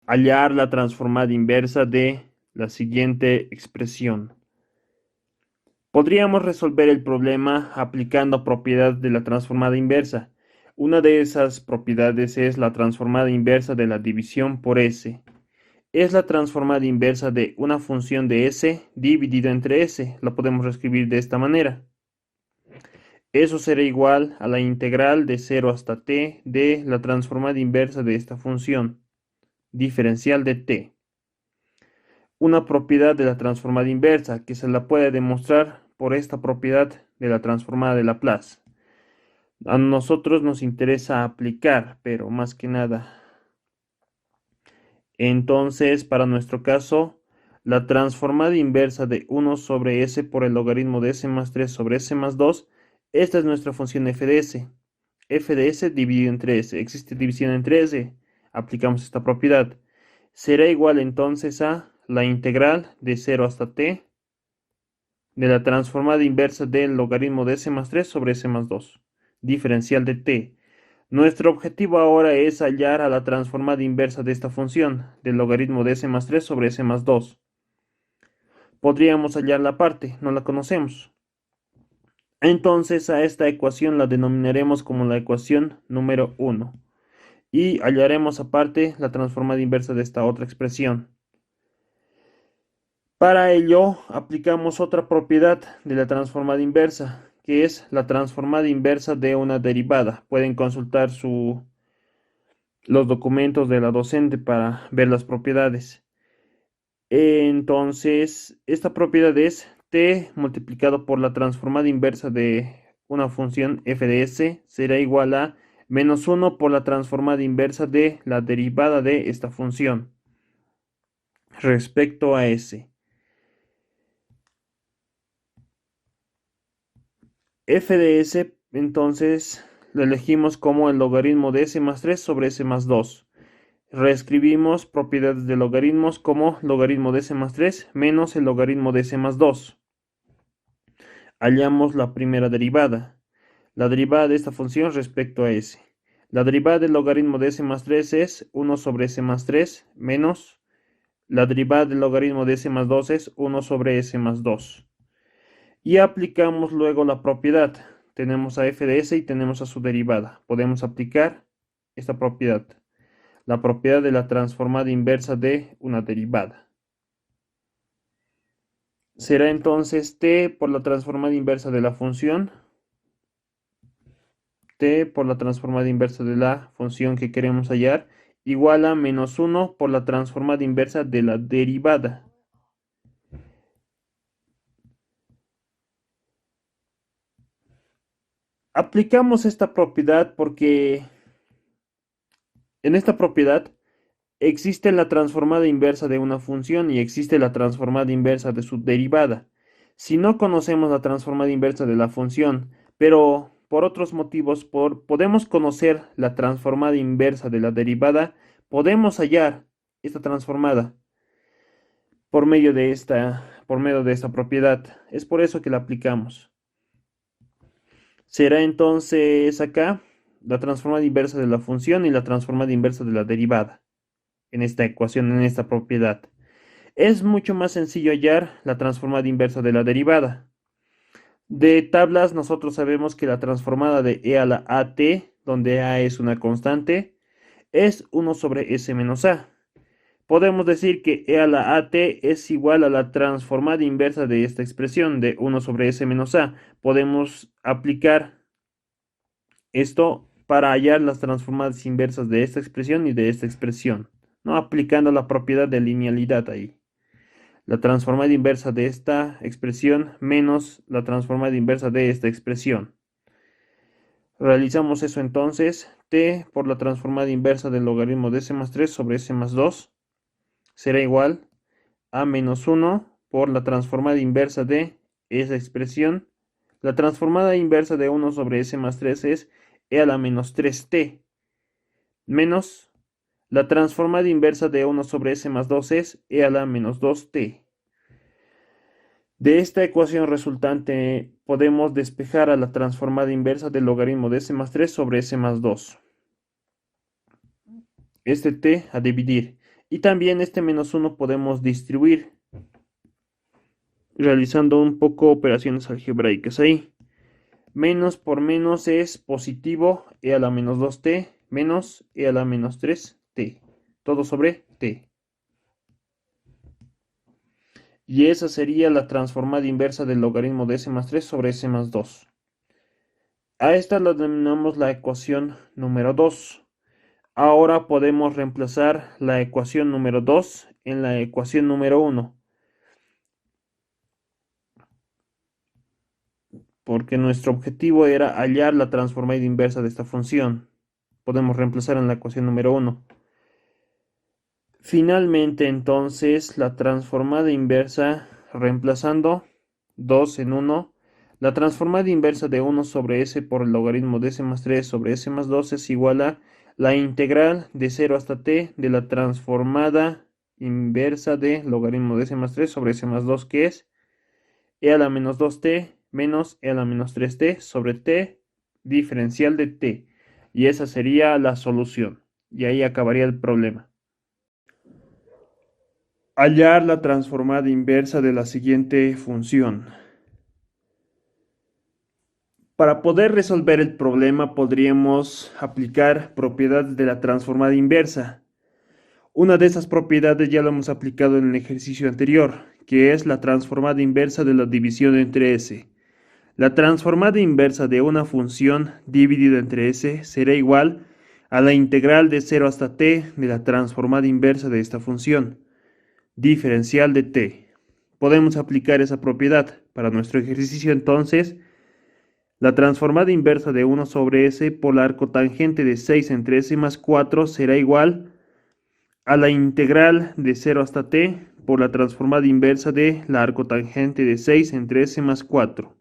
hallar la transformada inversa de la siguiente expresión. Podríamos resolver el problema aplicando propiedades de la transformada inversa. Una de esas propiedades es la transformada inversa de la división por S. Es la transformada inversa de una función de S dividida entre S. La podemos reescribir de esta manera. Eso será igual a la integral de 0 hasta t de la transformada inversa de esta función diferencial de t. Una propiedad de la transformada inversa que se la puede demostrar por esta propiedad de la transformada de Laplace. A nosotros nos interesa aplicar, pero más que nada. Entonces, para nuestro caso, la transformada inversa de 1 sobre s por el logaritmo de s más 3 sobre s más 2, esta es nuestra función f de s. F de s dividido entre s. Existe división entre s. Aplicamos esta propiedad. Será igual entonces a la integral de 0 hasta t de la transformada inversa del logaritmo de s más 3 sobre s más 2, diferencial de t. Nuestro objetivo ahora es hallar a la transformada inversa de esta función, del logaritmo de s más 3 sobre s más 2. Podríamos hallar la parte, no la conocemos. Entonces a esta ecuación la denominaremos como la ecuación número 1. Y hallaremos aparte la transformada inversa de esta otra expresión. Para ello aplicamos otra propiedad de la transformada inversa, que es la transformada inversa de una derivada. Pueden consultar los documentos de la docente para ver las propiedades. Entonces, esta propiedad es t multiplicado por la transformada inversa de una función f de s será igual a menos 1 por la transformada inversa de la derivada de esta función respecto a s. F de s, entonces, lo elegimos como el logaritmo de s más 3 sobre s más 2. Reescribimos propiedades de logaritmos como logaritmo de s más 3 menos el logaritmo de s más 2. Hallamos la primera derivada. La derivada de esta función respecto a s. La derivada del logaritmo de s más 3 es 1 sobre s más 3 menos la derivada del logaritmo de s más 2 es 1 sobre s más 2. Y aplicamos luego la propiedad. Tenemos a f de s y tenemos a su derivada. Podemos aplicar esta propiedad. La propiedad de la transformada inversa de una derivada. Será entonces t por la transformada inversa de la función. T por la transformada inversa de la función que queremos hallar. Igual a menos 1 por la transformada inversa de la derivada. Aplicamos esta propiedad porque en esta propiedad existe la transformada inversa de una función y existe la transformada inversa de su derivada. Si no conocemos la transformada inversa de la función, pero por otros motivos podemos conocer la transformada inversa de la derivada, podemos hallar esta transformada por medio de esta propiedad. Es por eso que la aplicamos. Será entonces acá la transformada inversa de la función y la transformada inversa de la derivada en esta ecuación, en esta propiedad. Es mucho más sencillo hallar la transformada inversa de la derivada. De tablas nosotros sabemos que la transformada de e a la at, donde a es una constante, es 1 sobre s menos a. Podemos decir que e a la at es igual a la transformada inversa de esta expresión de 1 sobre s menos a. Podemos aplicar esto para hallar las transformadas inversas de esta expresión y de esta expresión, ¿no? Aplicando la propiedad de linealidad ahí. La transformada inversa de esta expresión menos la transformada inversa de esta expresión. Realizamos eso entonces. T por la transformada inversa del logaritmo de s más 3 sobre s más 2 será igual a menos 1 por la transformada inversa de esa expresión. La transformada inversa de 1 sobre s más 3 es e a la menos 3t menos la transformada inversa de 1 sobre s más 2 es e a la menos 2t. De esta ecuación resultante podemos despejar a la transformada inversa del logaritmo de s más 3 sobre s más 2. Este t a dividir. Y también este menos 1 podemos distribuir, realizando un poco operaciones algebraicas ahí. Menos por menos es positivo, e a la menos 2t menos e a la menos 3t. Todo sobre t. Y esa sería la transformada inversa del logaritmo de s más 3 sobre s más 2. A esta la denominamos la ecuación número 2. Ahora podemos reemplazar la ecuación número 2 en la ecuación número 1. Porque nuestro objetivo era hallar la transformada inversa de esta función. Podemos reemplazar en la ecuación número 1. Finalmente, entonces, la transformada inversa, reemplazando 2 en 1, la transformada inversa de 1 sobre s por el logaritmo de s más 3 sobre s más 2 es igual a la integral de 0 hasta t de la transformada inversa de logaritmo de s más 3 sobre s más 2, que es e a la menos 2t menos e a la menos 3t sobre t diferencial de t. Y esa sería la solución. Y ahí acabaría el problema. Hallar la transformada inversa de la siguiente función. Para poder resolver el problema podríamos aplicar propiedades de la transformada inversa. Una de esas propiedades ya lo hemos aplicado en el ejercicio anterior, que es la transformada inversa de la división entre s. La transformada inversa de una función dividida entre s será igual a la integral de 0 hasta t de la transformada inversa de esta función diferencial de t. Podemos aplicar esa propiedad para nuestro ejercicio. Entonces, la transformada inversa de 1 sobre s por la arcotangente de 6 entre s más 4 será igual a la integral de 0 hasta t por la transformada inversa de la arcotangente de 6 entre s más 4.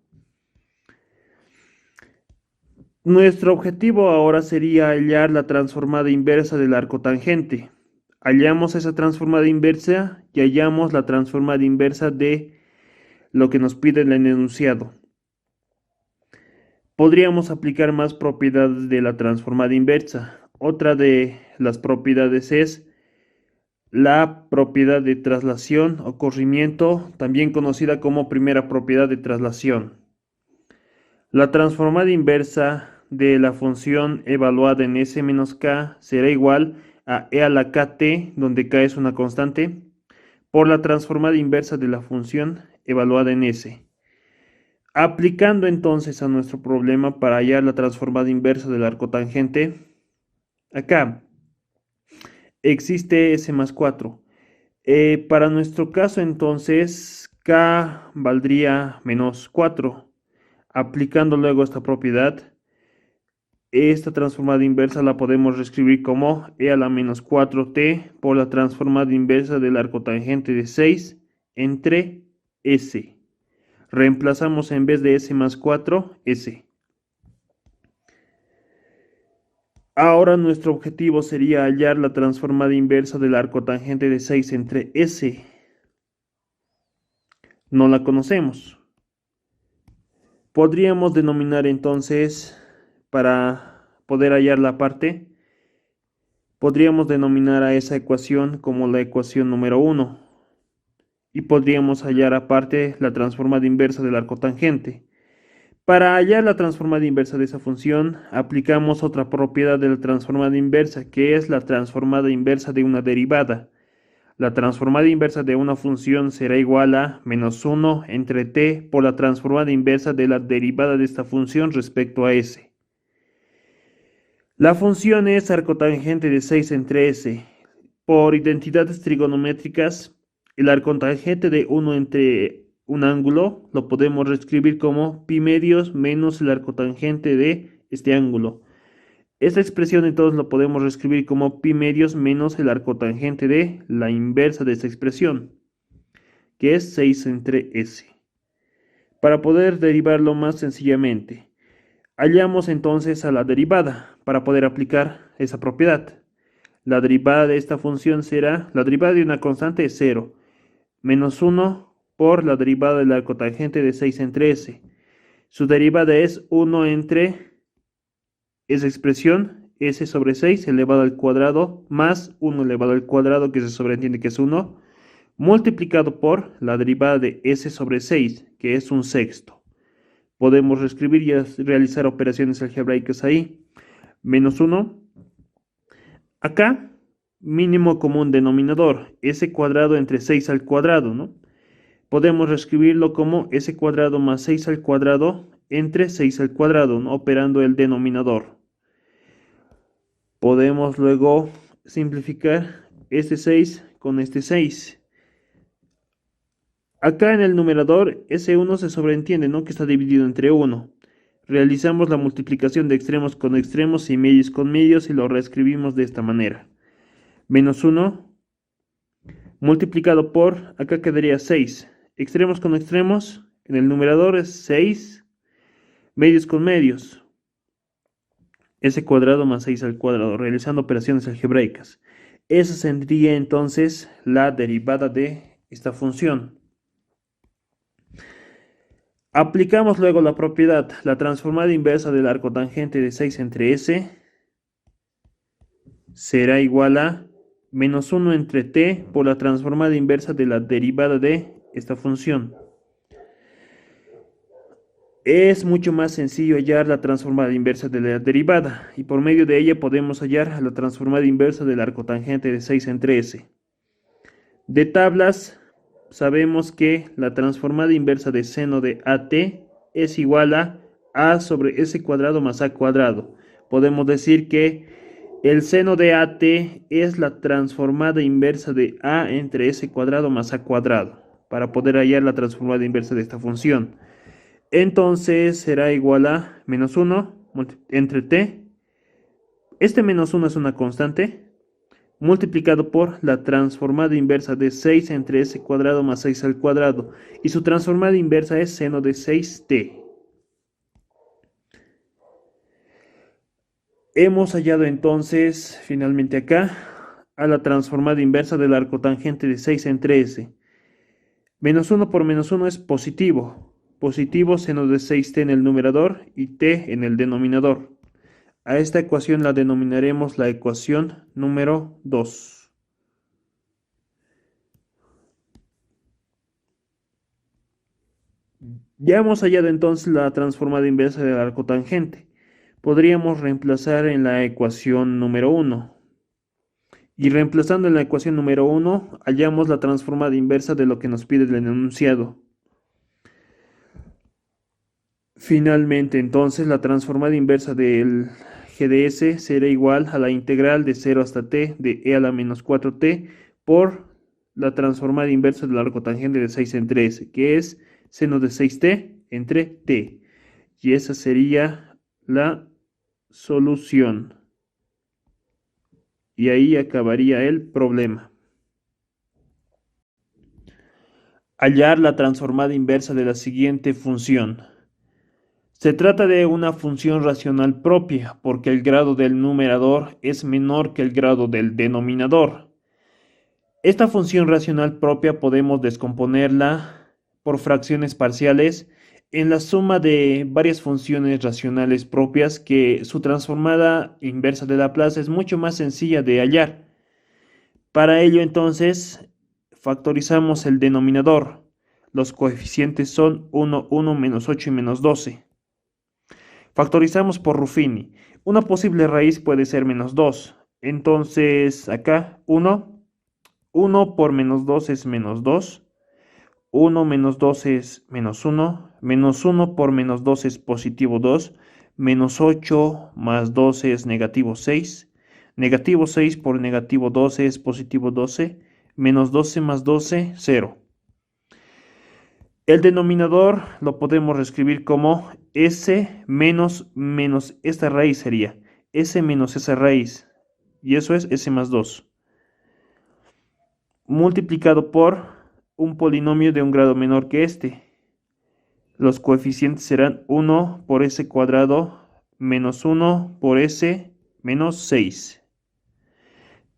Nuestro objetivo ahora sería hallar la transformada inversa del arcotangente. Hallamos esa transformada inversa y hallamos la transformada inversa de lo que nos pide el enunciado. Podríamos aplicar más propiedades de la transformada inversa. Otra de las propiedades es la propiedad de traslación o corrimiento, también conocida como primera propiedad de traslación. La transformada inversa de la función evaluada en s menos k será igual a e a la kt, donde k es una constante, por la transformada inversa de la función evaluada en s. Aplicando entonces a nuestro problema para hallar la transformada inversa del arcotangente, acá existe s más 4. Para nuestro caso entonces k valdría menos 4. Aplicando luego esta propiedad, esta transformada inversa la podemos reescribir como e a la menos 4t por la transformada inversa del arcotangente de 6 entre s. Reemplazamos en vez de s más 4, s. Ahora nuestro objetivo sería hallar la transformada inversa del arcotangente de 6 entre s. No la conocemos. Podríamos denominar entonces, para poder hallar la parte, podríamos denominar a esa ecuación como la ecuación número 1. Y podríamos hallar aparte la transformada inversa del arcotangente. Para hallar la transformada inversa de esa función, aplicamos otra propiedad de la transformada inversa, que es la transformada inversa de una derivada. La transformada inversa de una función será igual a menos 1 entre t por la transformada inversa de la derivada de esta función respecto a s. La función es arcotangente de 6 entre s. Por identidades trigonométricas, el arcotangente de 1 entre un ángulo lo podemos reescribir como pi medios menos el arcotangente de este ángulo. Esta expresión entonces lo podemos reescribir como pi medios menos el arcotangente de la inversa de esta expresión, que es 6 entre s. Para poder derivarlo más sencillamente, hallamos entonces a la derivada para poder aplicar esa propiedad. La derivada de esta función será, la derivada de una constante es 0, menos 1 por la derivada del arcotangente de 6 entre s. Su derivada es 1 entre esa expresión s sobre 6 elevado al cuadrado más 1 elevado al cuadrado, que se sobreentiende que es 1, multiplicado por la derivada de s sobre 6, que es un sexto. Podemos reescribir y realizar operaciones algebraicas ahí. Menos 1. Acá, mínimo común denominador, s cuadrado entre 6 al cuadrado, ¿no? Podemos reescribirlo como s cuadrado más 6 al cuadrado entre 6 al cuadrado, ¿no? Operando el denominador. Podemos luego simplificar este 6 con este 6. Acá en el numerador, ese 1 se sobreentiende, ¿no? Que está dividido entre 1. Realizamos la multiplicación de extremos con extremos y medios con medios y lo reescribimos de esta manera. Menos 1 multiplicado por, acá quedaría 6. Extremos con extremos, en el numerador es 6. Medios con medios, s cuadrado más 6 al cuadrado, realizando operaciones algebraicas. Esa sería entonces la derivada de esta función. Aplicamos luego la propiedad, la transformada inversa del arco tangente de 6 entre s será igual a menos 1 entre t por la transformada inversa de la derivada de esta función. Es mucho más sencillo hallar la transformada inversa de la derivada, y por medio de ella podemos hallar la transformada inversa del arco tangente de 6 entre s. De tablas, sabemos que la transformada inversa de seno de AT es igual a sobre s cuadrado más a cuadrado. Podemos decir que el seno de AT es la transformada inversa de a entre s cuadrado más a cuadrado, para poder hallar la transformada inversa de esta función. Entonces será igual a menos 1 entre t. Este menos 1 es una constante, multiplicado por la transformada inversa de 6 entre s cuadrado más 6 al cuadrado. Y su transformada inversa es seno de 6t. Hemos hallado entonces, finalmente acá, a la transformada inversa del arco tangente de 6 entre s. Menos 1 por menos 1 es positivo. Positivo seno de 6t en el numerador y t en el denominador. A esta ecuación la denominaremos la ecuación número 2. Ya hemos hallado entonces la transformada inversa del arco tangente. Podríamos reemplazar en la ecuación número 1. Y reemplazando en la ecuación número 1, hallamos la transformada inversa de lo que nos pide el enunciado. Finalmente, entonces, la transformada inversa del GDS será igual a la integral de 0 hasta t de e a la menos 4t por la transformada inversa del arco tangente de 6 entre s, que es seno de 6t entre t. Y esa sería la solución. Y ahí acabaría el problema. Hallar la transformada inversa de la siguiente función. Se trata de una función racional propia, porque el grado del numerador es menor que el grado del denominador. Esta función racional propia podemos descomponerla por fracciones parciales en la suma de varias funciones racionales propias, que su transformada inversa de Laplace es mucho más sencilla de hallar. Para ello, entonces, factorizamos el denominador. Los coeficientes son 1, 1, menos 8 y menos 12. Factorizamos por Ruffini. Una posible raíz puede ser menos 2. Entonces, acá, 1 por menos 2 es menos 2. 1 menos 2 es menos 1. Menos 1 por menos 2 es positivo 2. Menos 8 más 12 es negativo 6. Negativo 6 por negativo 12 es positivo 12. Menos 12 más 12, 0. El denominador lo podemos reescribir como s menos esta raíz sería s menos esa raíz. Y eso es s más 2. Multiplicado por un polinomio de un grado menor que este. Los coeficientes serán 1 por s cuadrado menos 1 por s menos 6.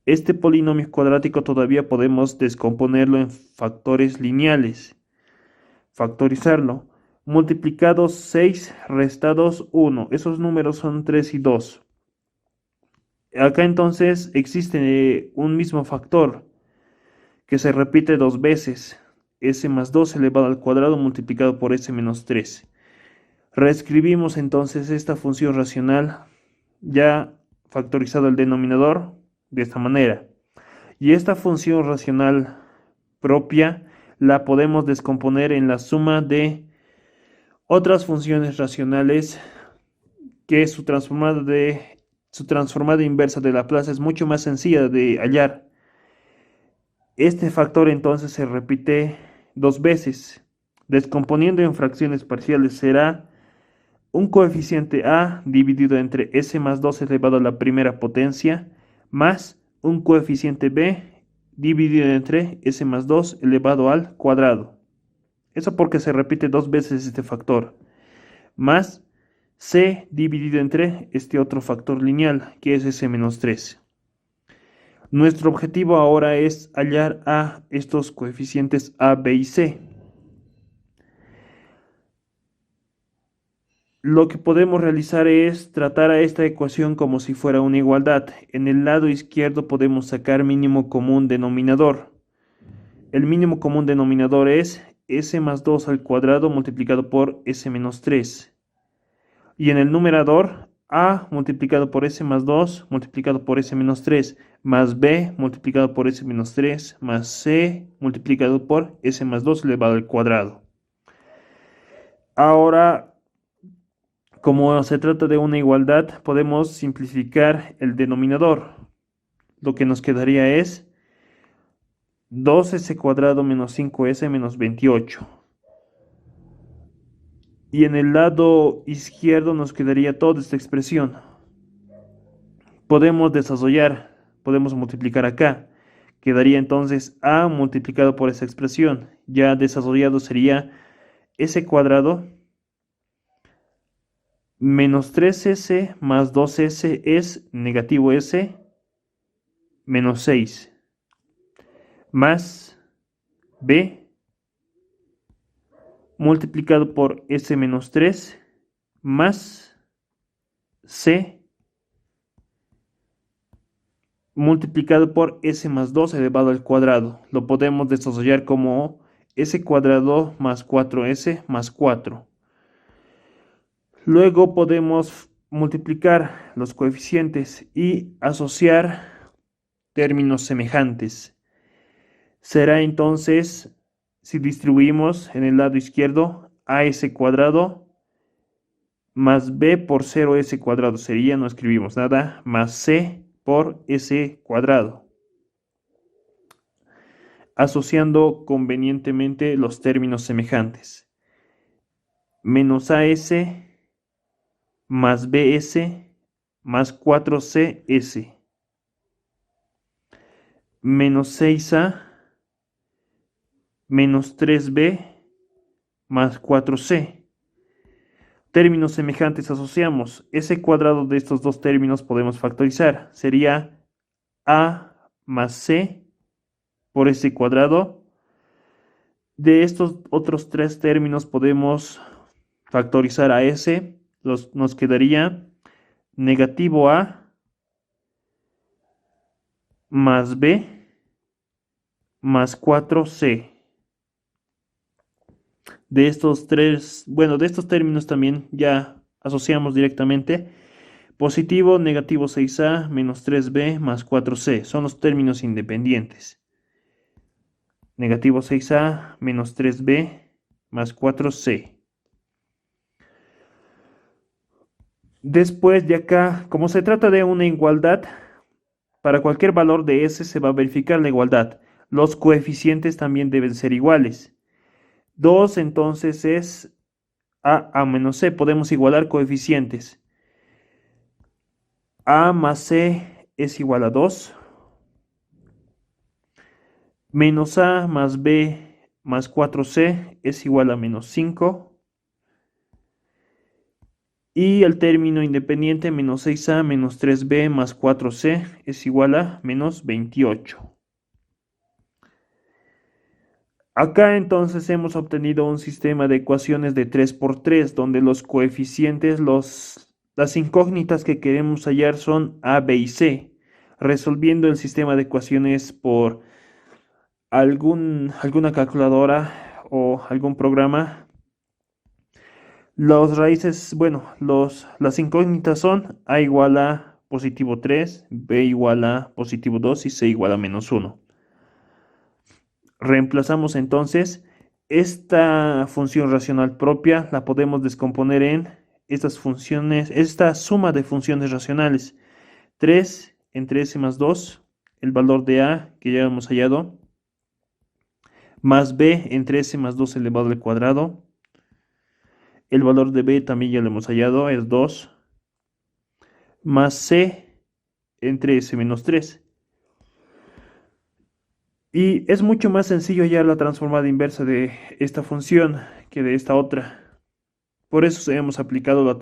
Este polinomio cuadrático todavía podemos descomponerlo en factores lineales. Factorizarlo. Multiplicados 6 restados 1. Esos números son 3 y 2. Acá entonces existe un mismo factor que se repite dos veces, s más 2 elevado al cuadrado multiplicado por s menos 3. Reescribimos entonces esta función racional ya factorizado el denominador de esta manera. Y esta función racional propia la podemos descomponer en la suma de otras funciones racionales que su transformada inversa de Laplace es mucho más sencilla de hallar. Este factor entonces se repite dos veces. Descomponiendo en fracciones parciales será un coeficiente a dividido entre s más 2 elevado a la primera potencia más un coeficiente b dividido entre s más 2 elevado al cuadrado. Eso porque se repite dos veces este factor. Más c dividido entre este otro factor lineal, que es s menos 3. Nuestro objetivo ahora es hallar a estos coeficientes a, b y c. Lo que podemos realizar es tratar a esta ecuación como si fuera una igualdad. En el lado izquierdo podemos sacar mínimo común denominador. El mínimo común denominador es s más 2 al cuadrado multiplicado por s menos 3. Y en el numerador, a multiplicado por s más 2 multiplicado por s menos 3 más b multiplicado por s menos 3 más c multiplicado por s más 2 elevado al cuadrado. Ahora, como se trata de una igualdad, podemos simplificar el denominador. Lo que nos quedaría es 2s cuadrado menos 5s menos 28. Y en el lado izquierdo nos quedaría toda esta expresión. Podemos desarrollar, podemos multiplicar acá. Quedaría entonces a multiplicado por esa expresión. Ya desarrollado sería s cuadrado menos 3s más 2s es negativo s menos 6 más b multiplicado por s menos 3 más c multiplicado por s más 2 elevado al cuadrado. Lo podemos desarrollar como s cuadrado más 4s más 4. Luego podemos multiplicar los coeficientes y asociar términos semejantes. Será entonces, si distribuimos en el lado izquierdo, as cuadrado más b por 0s cuadrado sería, no escribimos nada, más c por s cuadrado. Asociando convenientemente los términos semejantes. Menos as más bs más 4cs menos 6a menos 3b más 4c. Términos semejantes asociamos. S cuadrado de estos dos términos podemos factorizar. Sería a más c por s cuadrado. De estos otros tres términos podemos factorizar a s. Nos quedaría negativo a más b más 4c. De estos términos también ya asociamos directamente. Positivo, negativo 6a menos 3b más 4c. Son los términos independientes. Negativo 6a menos 3b más 4c. Después de acá, como se trata de una igualdad, para cualquier valor de s se va a verificar la igualdad. Los coeficientes también deben ser iguales. 2 entonces es a menos c. Podemos igualar coeficientes. A más c es igual a 2. Menos a más b más 4c es igual a menos 5. Y el término independiente menos 6a menos 3b más 4c es igual a menos 28. Acá entonces hemos obtenido un sistema de ecuaciones de 3 por 3 donde los coeficientes los Las incógnitas que queremos hallar son A, B y C. Resolviendo el sistema de ecuaciones por alguna calculadora o algún programa, las incógnitas son A igual a positivo 3, B igual a positivo 2 y C igual a menos 1. Reemplazamos entonces esta función racional propia, la podemos descomponer en estas funciones, esta suma de funciones racionales. 3 entre S más 2, el valor de A que ya hemos hallado, más B entre S más 2 elevado al cuadrado. El valor de B también ya lo hemos hallado, es 2, más C entre S menos 3. Y es mucho más sencillo hallar la transformada inversa de esta función que de esta otra. Por eso hemos aplicado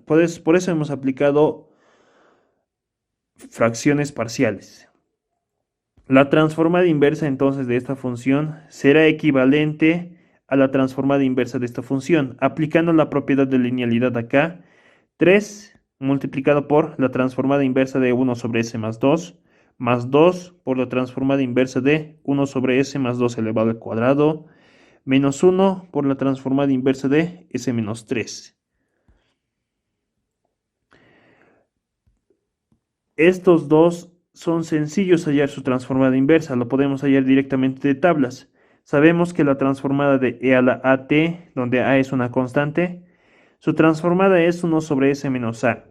por eso hemos aplicado fracciones parciales. La transformada inversa entonces de esta función será equivalente a la transformada inversa de esta función, aplicando la propiedad de linealidad acá. 3 multiplicado por la transformada inversa de 1 sobre s más 2 por la transformada inversa de 1 sobre s más 2 elevado al cuadrado, menos 1 por la transformada inversa de s menos 3. Estos dos son sencillos hallar su transformada inversa, lo podemos hallar directamente de tablas. Sabemos que la transformada de e a la at, donde a es una constante, su transformada es 1 sobre s menos a.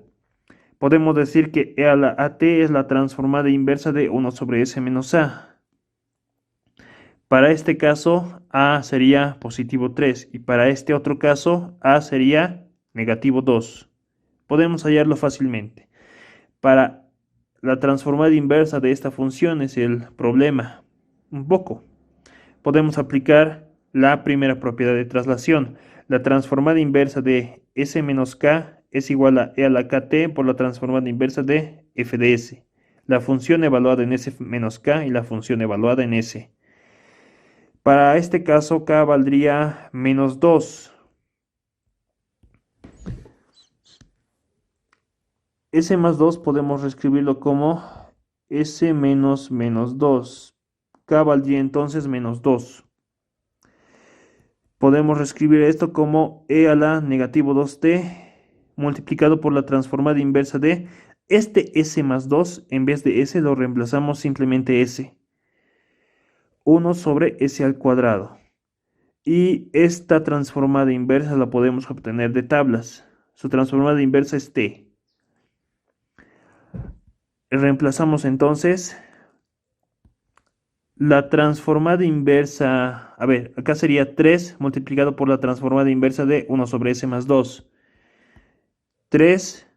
Podemos decir que e a la at es la transformada inversa de 1 sobre s menos a. Para este caso, a sería positivo 3 y para este otro caso, a sería negativo 2. Podemos hallarlo fácilmente. Para la transformada inversa de esta función es el problema. Un poco. Podemos aplicar la primera propiedad de traslación. La transformada inversa de s menos k es igual a e a la kt por la transformada inversa de f de s. La función evaluada en s menos k y la función evaluada en s. Para este caso, k valdría menos 2. S más 2 podemos reescribirlo como S menos menos 2. K valdría entonces menos 2. Podemos reescribir esto como E a la negativo 2t multiplicado por la transformada inversa de este S más 2. En vez de S lo reemplazamos simplemente S. 1 sobre S al cuadrado. Y esta transformada inversa la podemos obtener de tablas. Su transformada inversa es t. Reemplazamos entonces la transformada inversa, acá sería 3 multiplicado por la transformada inversa de 1 sobre s más 2. 3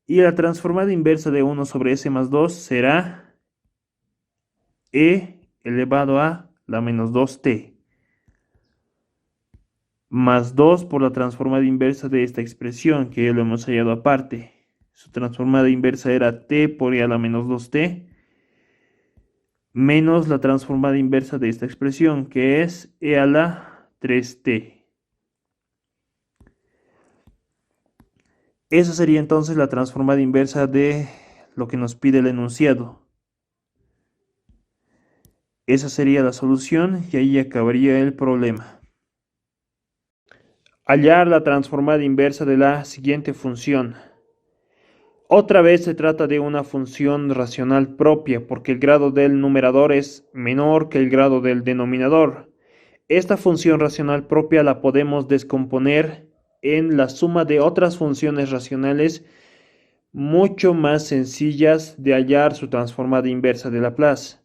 y la transformada inversa de 1 sobre s más 2 será e elevado a la menos 2t más 2 por la transformada inversa de esta expresión que ya lo hemos hallado aparte. Su transformada inversa era t por e a la menos 2t menos la transformada inversa de esta expresión, que es e a la 3t. Esa sería entonces la transformada inversa de lo que nos pide el enunciado. Esa sería la solución y ahí acabaría el problema. Hallar la transformada inversa de la siguiente función. Otra vez se trata de una función racional propia porque el grado del numerador es menor que el grado del denominador. Esta función racional propia la podemos descomponer en la suma de otras funciones racionales mucho más sencillas de hallar su transformada inversa de Laplace.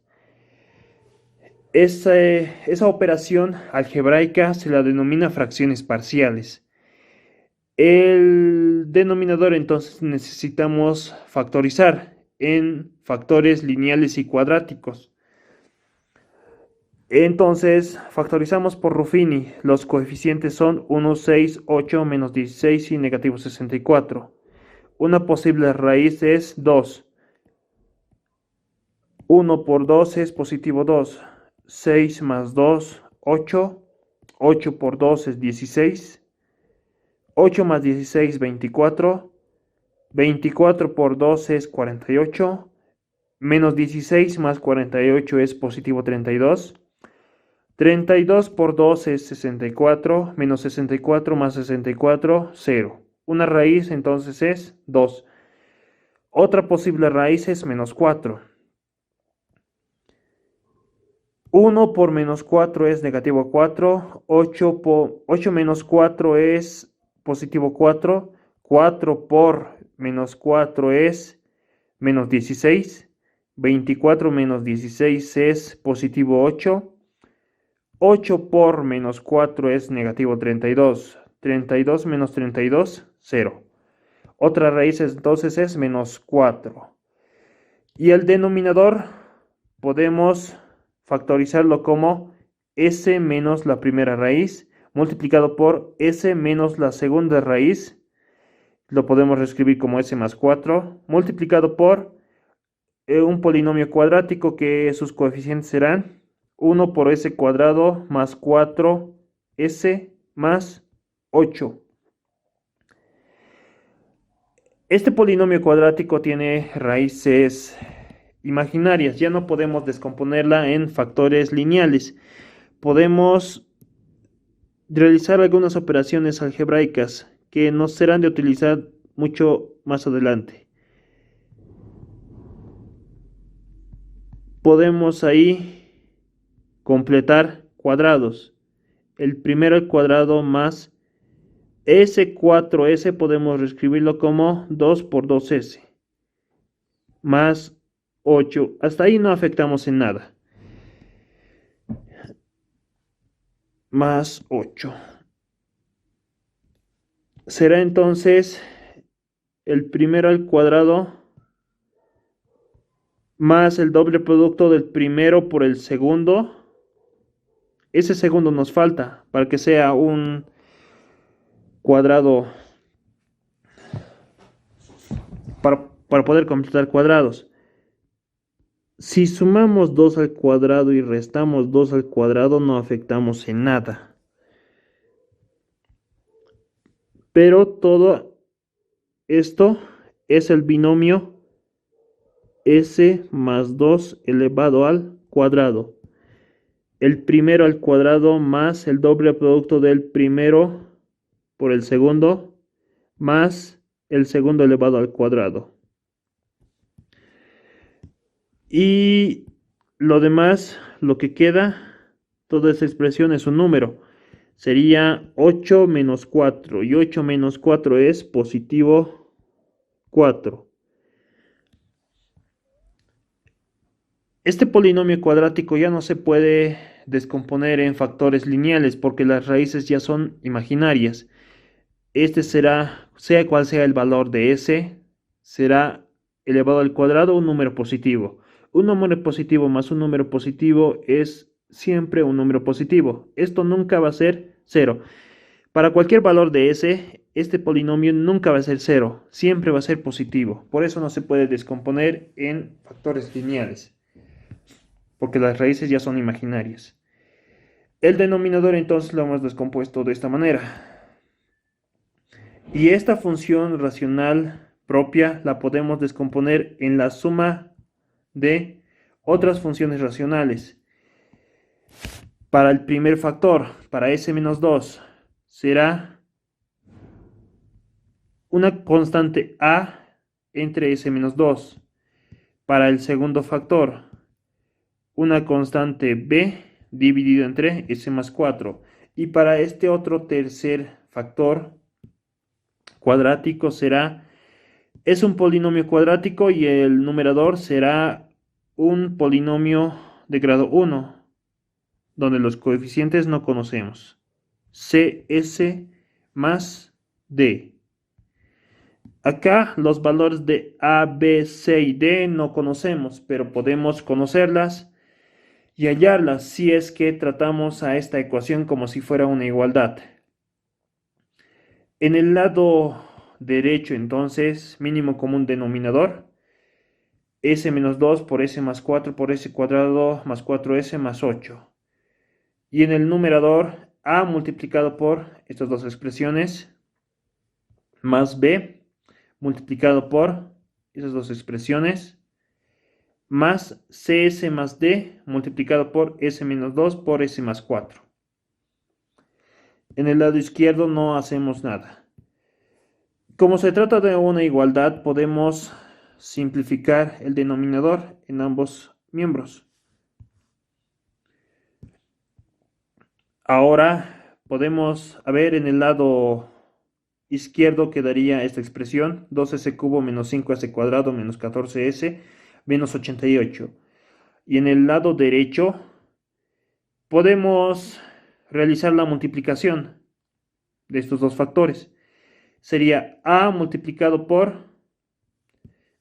Esa operación algebraica se la denomina fracciones parciales. El denominador entonces necesitamos factorizar en factores lineales y cuadráticos. Entonces factorizamos por Ruffini. Los coeficientes son 1, 6, 8, menos 16 y negativo 64. Una posible raíz es 2. 1 por 2 es positivo 2. 6 más 2, 8. 8 por 2 es 16. 8 más 16, 24. 24 por 2 es 48. Menos 16 más 48 es positivo 32. 32 por 2 es 64. Menos 64 más 64, 0. Una raíz entonces es 2. Otra posible raíz es menos 4. 1 por menos 4 es negativo 4. 8 menos 4 es positivo 4. 4 por menos 4 es menos 16. 24 menos 16 es positivo 8. 8 por menos 4 es negativo 32. 32 menos 32, 0. Otra raíz entonces es menos 4. Y el denominador podemos factorizarlo como s menos la primera raíz multiplicado por s menos la segunda raíz. Lo podemos reescribir como s más 4 multiplicado por un polinomio cuadrático que sus coeficientes serán 1 por s cuadrado más 4s más 8. Este polinomio cuadrático tiene raíces imaginarias, ya no podemos descomponerla en factores lineales. Podemos realizar algunas operaciones algebraicas que nos serán de utilizar mucho más adelante. Podemos ahí completar cuadrados. El primero al cuadrado más S4S podemos reescribirlo como 2 por 2S más 8. Hasta ahí no afectamos en nada. Más 8. Será entonces el primero al cuadrado más el doble producto del primero por el segundo. Ese segundo nos falta para que sea un cuadrado para poder completar cuadrados. Si sumamos 2 al cuadrado y restamos 2 al cuadrado, no afectamos en nada. Pero todo esto es el binomio s más 2 elevado al cuadrado. El primero al cuadrado más el doble producto del primero por el segundo más el segundo elevado al cuadrado. Y lo demás, lo que queda, toda esa expresión es un número. Sería 8 menos 4. Y 8 menos 4 es positivo 4. Este polinomio cuadrático ya no se puede descomponer en factores lineales porque las raíces ya son imaginarias. Este será, sea cual sea el valor de s, será elevado al cuadrado un número positivo. Un número positivo más un número positivo es siempre un número positivo. Esto nunca va a ser 0. Para cualquier valor de s, este polinomio nunca va a ser 0. Siempre va a ser positivo. Por eso no se puede descomponer en factores lineales, porque las raíces ya son imaginarias. El denominador entonces lo hemos descompuesto de esta manera. Y esta función racional propia la podemos descomponer en la suma de otras funciones racionales. Para el primer factor, para s-2, será una constante a entre s-2. Para el segundo factor, una constante b dividido entre s más 4. Y para este otro tercer factor cuadrático es un polinomio cuadrático y el numerador será un polinomio de grado 1, donde los coeficientes no conocemos. Cs más d. Acá los valores de a, b, c y d no conocemos, pero podemos conocerlas y hallarlas si es que tratamos a esta ecuación como si fuera una igualdad. En el lado derecho, entonces, mínimo común denominador, s-2 por s más 4 por s cuadrado más 4s más 8. Y en el numerador, a multiplicado por estas dos expresiones, más b, multiplicado por esas dos expresiones, más cs más d multiplicado por s menos 2 por s más 4. En el lado izquierdo no hacemos nada. Como se trata de una igualdad, podemos simplificar el denominador en ambos miembros. Ahora podemos, ver, en el lado izquierdo quedaría esta expresión, 2s cubo menos 5s cuadrado menos 14s menos 88. Y en el lado derecho podemos realizar la multiplicación de estos dos factores. Sería a multiplicado por,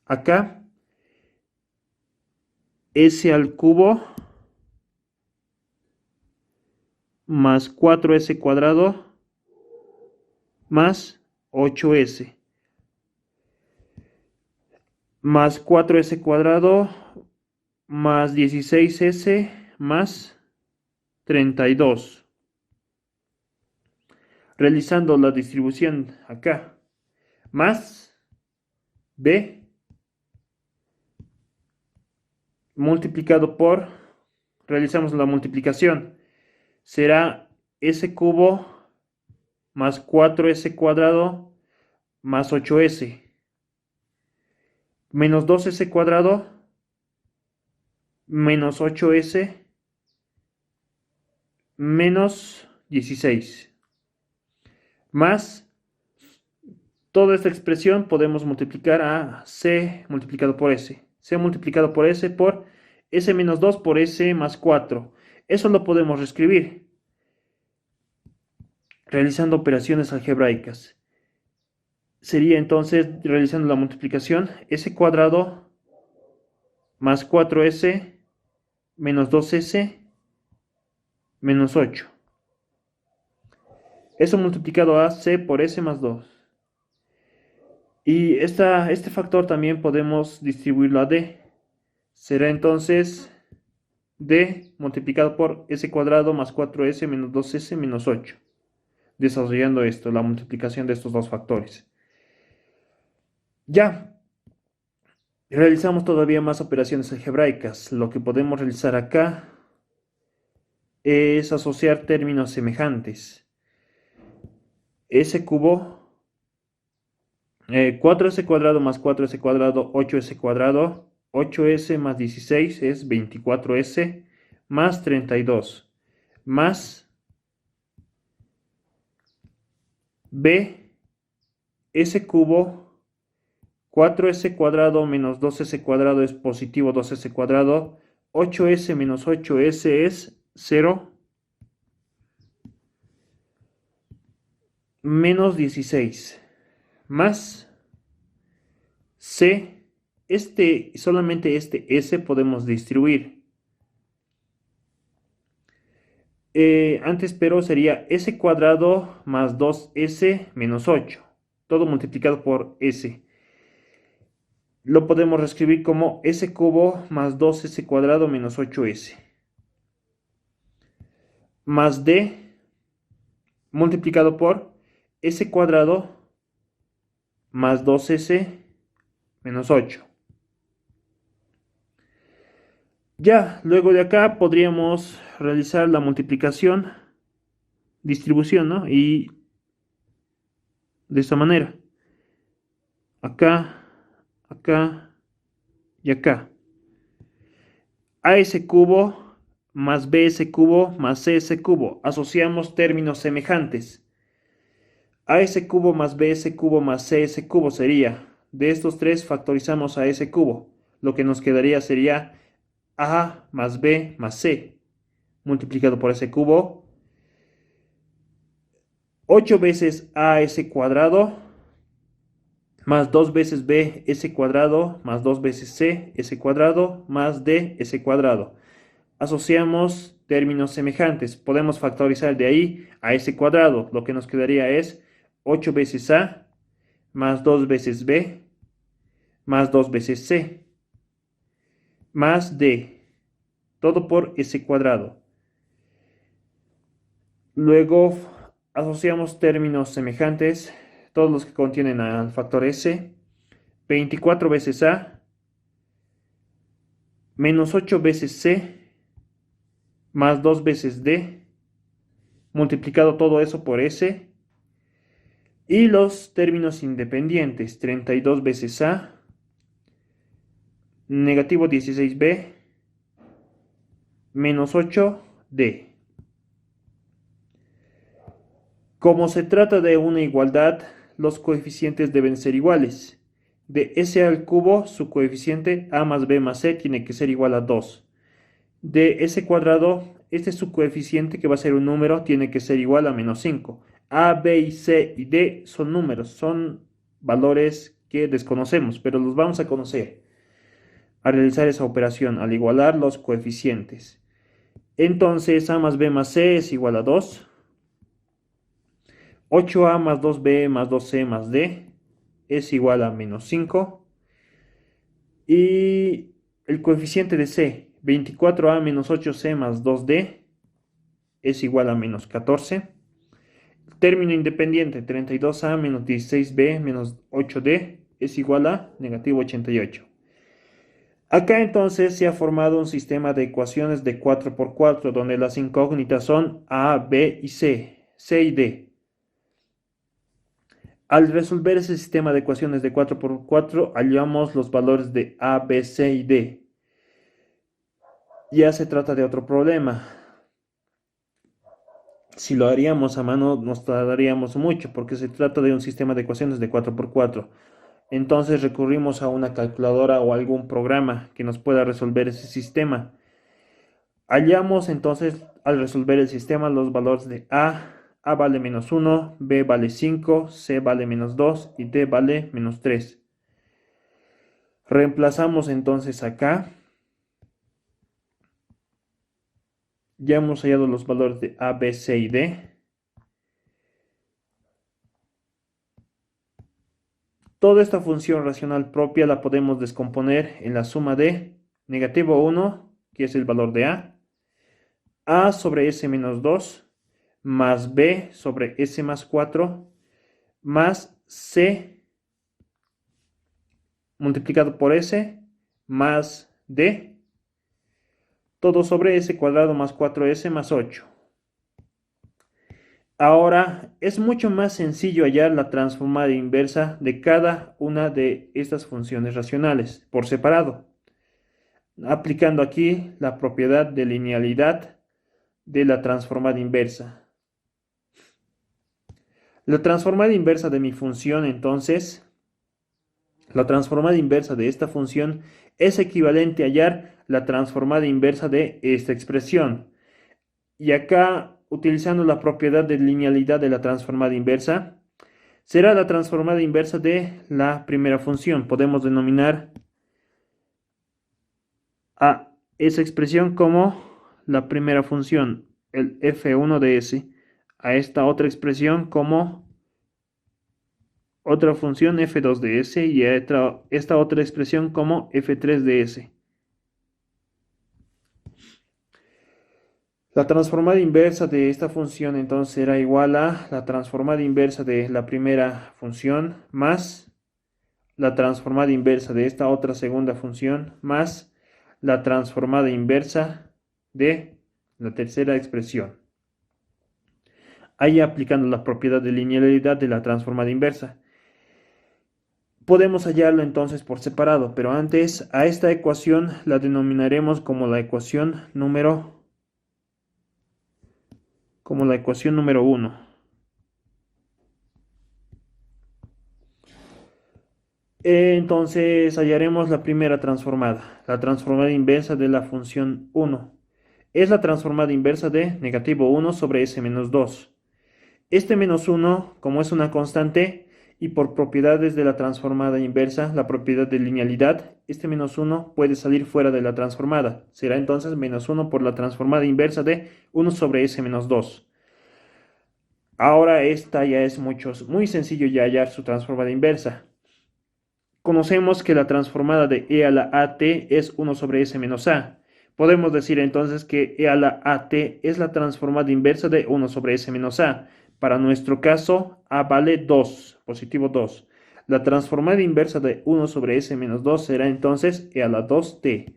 acá, s al cubo más 4s cuadrado más 8s más 4s cuadrado más 16s más 32. Realizando la distribución acá, más b multiplicado por, realizamos la multiplicación, será s cubo más 4s cuadrado más 8s menos 2s cuadrado menos 8s menos 16 más toda esta expresión podemos multiplicar a c multiplicado por s, c multiplicado por s por s menos 2 por s más 4. Eso lo podemos reescribir realizando operaciones algebraicas. Sería entonces, realizando la multiplicación, s cuadrado más 4s menos 2s menos 8. Eso multiplicado a c por s más 2. Y este factor también podemos distribuirlo a d. Será entonces d multiplicado por s cuadrado más 4s menos 2s menos 8. Desarrollando esto, la multiplicación de estos dos factores. Ya, realizamos todavía más operaciones algebraicas. Lo que podemos realizar acá es asociar términos semejantes. S cubo, 4s cuadrado más 4s cuadrado, 8s cuadrado, 8s más 16 es 24s, más 32, más b, s cubo, 4s cuadrado menos 2s cuadrado es positivo 2s cuadrado, 8s menos 8s es 0, menos 16, más c, solamente este s podemos distribuir. Antes, pero sería s cuadrado más 2s menos 8, todo multiplicado por s. Lo podemos reescribir como s cubo más 2s cuadrado menos 8s. Más d multiplicado por s cuadrado más 2s menos 8. Ya, luego de acá podríamos realizar la multiplicación, distribución, ¿no? Y de esta manera. Acá, acá y acá. AS cubo más BS cubo más CS cubo. Asociamos términos semejantes. AS cubo más BS cubo más CS cubo sería, de estos tres factorizamos a S cubo. Lo que nos quedaría sería A más B más C multiplicado por S cubo. 8 veces AS cuadrado más 2 veces B S cuadrado más 2 veces C S cuadrado más D S cuadrado. Asociamos términos semejantes. Podemos factorizar de ahí a S cuadrado. Lo que nos quedaría es 8 veces A más 2 veces B más 2 veces C más D. Todo por S cuadrado. Luego asociamos términos semejantes, todos los que contienen al factor S. 24 veces A menos 8 veces C más 2 veces D, multiplicado todo eso por S, y los términos independientes, 32 veces A, negativo 16B, menos 8D. Como se trata de una igualdad, los coeficientes deben ser iguales. De S al cubo, su coeficiente A más B más C tiene que ser igual a 2. De S cuadrado, este es su coeficiente que va a ser un número, tiene que ser igual a menos 5. A, B y C y D son números, son valores que desconocemos, pero los vamos a conocer al realizar esa operación, al igualar los coeficientes. Entonces, A más B más C es igual a 2. 8A más 2B más 2C más D es igual a menos 5. Y el coeficiente de C, 24A menos 8C más 2D, es igual a menos 14. Término independiente, 32A menos 16B menos 8D, es igual a negativo 88. Acá entonces se ha formado un sistema de ecuaciones de 4×4, donde las incógnitas son A, B y C, C y D. Al resolver ese sistema de ecuaciones de 4×4, hallamos los valores de A, B, C y D. Ya se trata de otro problema. Si lo haríamos a mano nos tardaríamos mucho, porque se trata de un sistema de ecuaciones de 4×4. Entonces recurrimos a una calculadora o algún programa que nos pueda resolver ese sistema. Hallamos entonces al resolver el sistema los valores de A vale menos 1, B vale 5, C vale menos 2 y D vale menos 3. Reemplazamos entonces acá. Ya hemos hallado los valores de A, B, C y D. Toda esta función racional propia la podemos descomponer en la suma de negativo 1, que es el valor de A sobre S menos 2, más B sobre S más 4, más C multiplicado por S, más D, todo sobre S cuadrado más 4S más 8. Ahora, es mucho más sencillo hallar la transformada inversa de cada una de estas funciones racionales por separado, aplicando aquí la propiedad de linealidad de la transformada inversa. La transformada inversa de mi función, entonces, la transformada inversa de esta función es equivalente a hallar la transformada inversa de esta expresión. Y acá, utilizando la propiedad de linealidad de la transformada inversa, será la transformada inversa de la primera función. Podemos denominar a esa expresión como la primera función, el f1 de s, a esta otra expresión como otra función f2 de s y a esta otra expresión como f3 de s. La transformada inversa de esta función entonces será igual a la transformada inversa de la primera función más la transformada inversa de esta otra segunda función más la transformada inversa de la tercera expresión. Ahí aplicando la propiedad de linealidad de la transformada inversa. Podemos hallarlo entonces por separado, pero antes a esta ecuación la denominaremos como la ecuación número 1. Entonces hallaremos la primera transformada, la transformada inversa de la función 1. Es la transformada inversa de negativo 1 sobre s menos 2. Este menos 1, como es una constante, y por propiedades de la transformada inversa, la propiedad de linealidad, este menos 1 puede salir fuera de la transformada. Será entonces menos 1 por la transformada inversa de 1 sobre s menos 2. Ahora esta ya es muy sencillo ya hallar su transformada inversa. Conocemos que la transformada de e a la at es 1 sobre s menos a. Podemos decir entonces que e a la at es la transformada inversa de 1 sobre s menos a. Para nuestro caso, a vale 2, positivo 2. La transformada inversa de 1 sobre s menos 2 será entonces e a la 2t.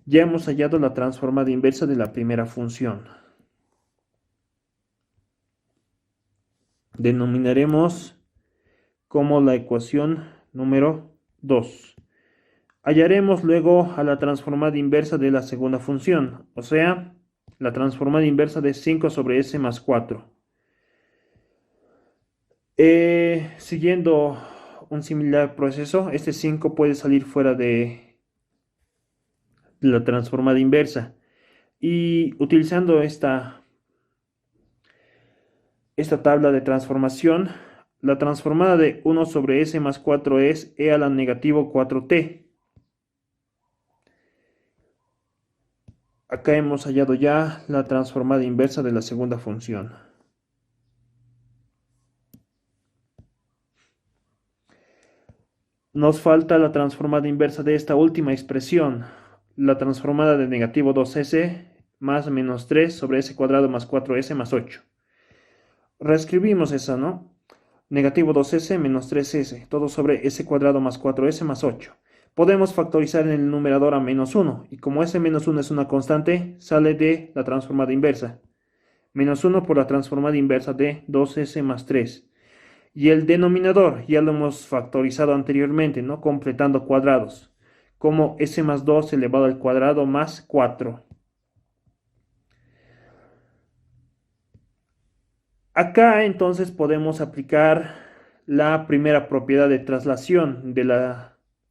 Ya hemos hallado la transformada inversa de la primera función. Denominaremos como la ecuación número 2. Hallaremos luego a la transformada inversa de la segunda función, o sea, la transformada inversa de 5 sobre s más 4. Siguiendo un similar proceso, este 5 puede salir fuera de la transformada inversa. Y utilizando esta tabla de transformación, la transformada de 1 sobre s más 4 es e a la negativo 4t. Acá hemos hallado ya la transformada inversa de la segunda función. Nos falta la transformada inversa de esta última expresión, la transformada de negativo 2s más menos 3 sobre s cuadrado más 4s más 8. Reescribimos esa, ¿no? Negativo 2s menos 3s, todo sobre s cuadrado más 4s más 8. Podemos factorizar en el numerador a menos 1, y como ese menos 1 es una constante, sale de la transformada inversa. Menos 1 por la transformada inversa de 2s más 3. Y el denominador ya lo hemos factorizado anteriormente, ¿no? Completando cuadrados, como s más 2 elevado al cuadrado más 4. Acá entonces podemos aplicar la primera propiedad de traslación de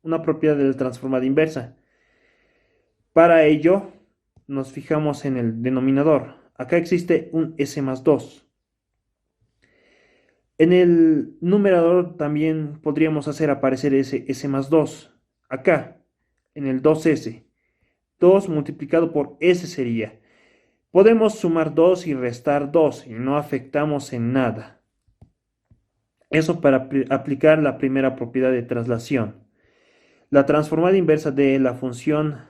una propiedad de la transformada inversa. Para ello nos fijamos en el denominador. Acá existe un s más 2. En el numerador también podríamos hacer aparecer ese s más 2. Acá, en el 2s. 2 multiplicado por s sería. Podemos sumar 2 y restar 2 y no afectamos en nada. Eso para aplicar la primera propiedad de traslación. La transformada inversa de la función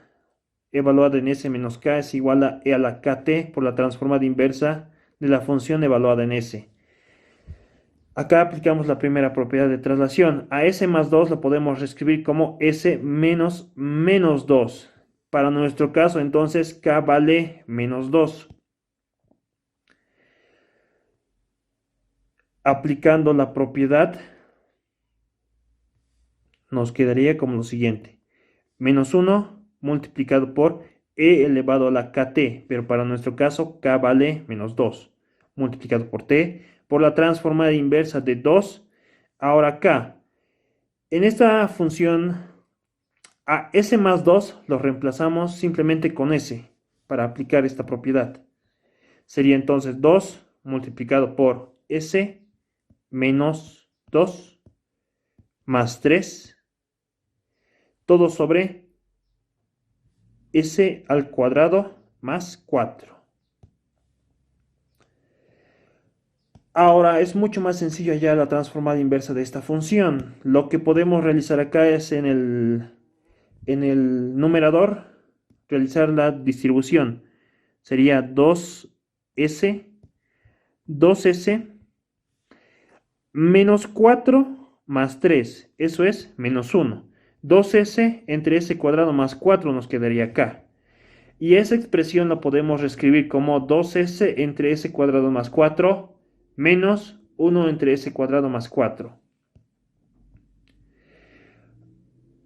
evaluada en s menos k es igual a e a la kt por la transformada inversa de la función evaluada en s. Acá aplicamos la primera propiedad de traslación. A s más 2 lo podemos reescribir como s menos menos 2. Para nuestro caso, entonces, k vale menos 2. Aplicando la propiedad, nos quedaría como lo siguiente. Menos 1 multiplicado por e elevado a la kt, pero para nuestro caso, k vale menos 2. Multiplicado por t, por la transformada inversa de 2. Ahora k. En esta función, a s más 2 lo reemplazamos simplemente con s para aplicar esta propiedad. Sería entonces 2 multiplicado por s menos 2 más 3, todo sobre s al cuadrado más 4. Ahora es mucho más sencillo hallar la transformada inversa de esta función. Lo que podemos realizar acá es en el numerador realizar la distribución. Sería 2s menos 4 más 3. Eso es menos 1. 2s entre s cuadrado más 4 nos quedaría acá. Y esa expresión la podemos reescribir como 2s entre s cuadrado más 4 menos 1 entre s cuadrado más 4.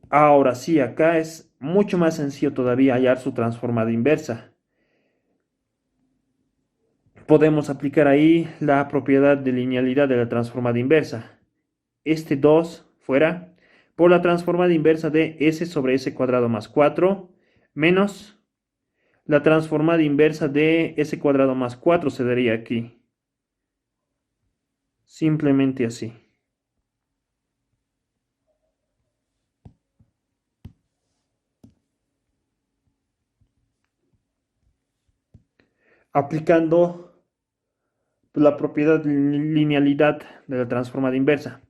Ahora sí, acá es mucho más sencillo todavía hallar su transformada inversa. Podemos aplicar ahí la propiedad de linealidad de la transformada inversa. Este 2 fuera por la transformada inversa de s sobre s cuadrado más 4 menos la transformada inversa de s cuadrado más 4 se daría aquí. Simplemente así. Aplicando la propiedad de linealidad de la transformada inversa.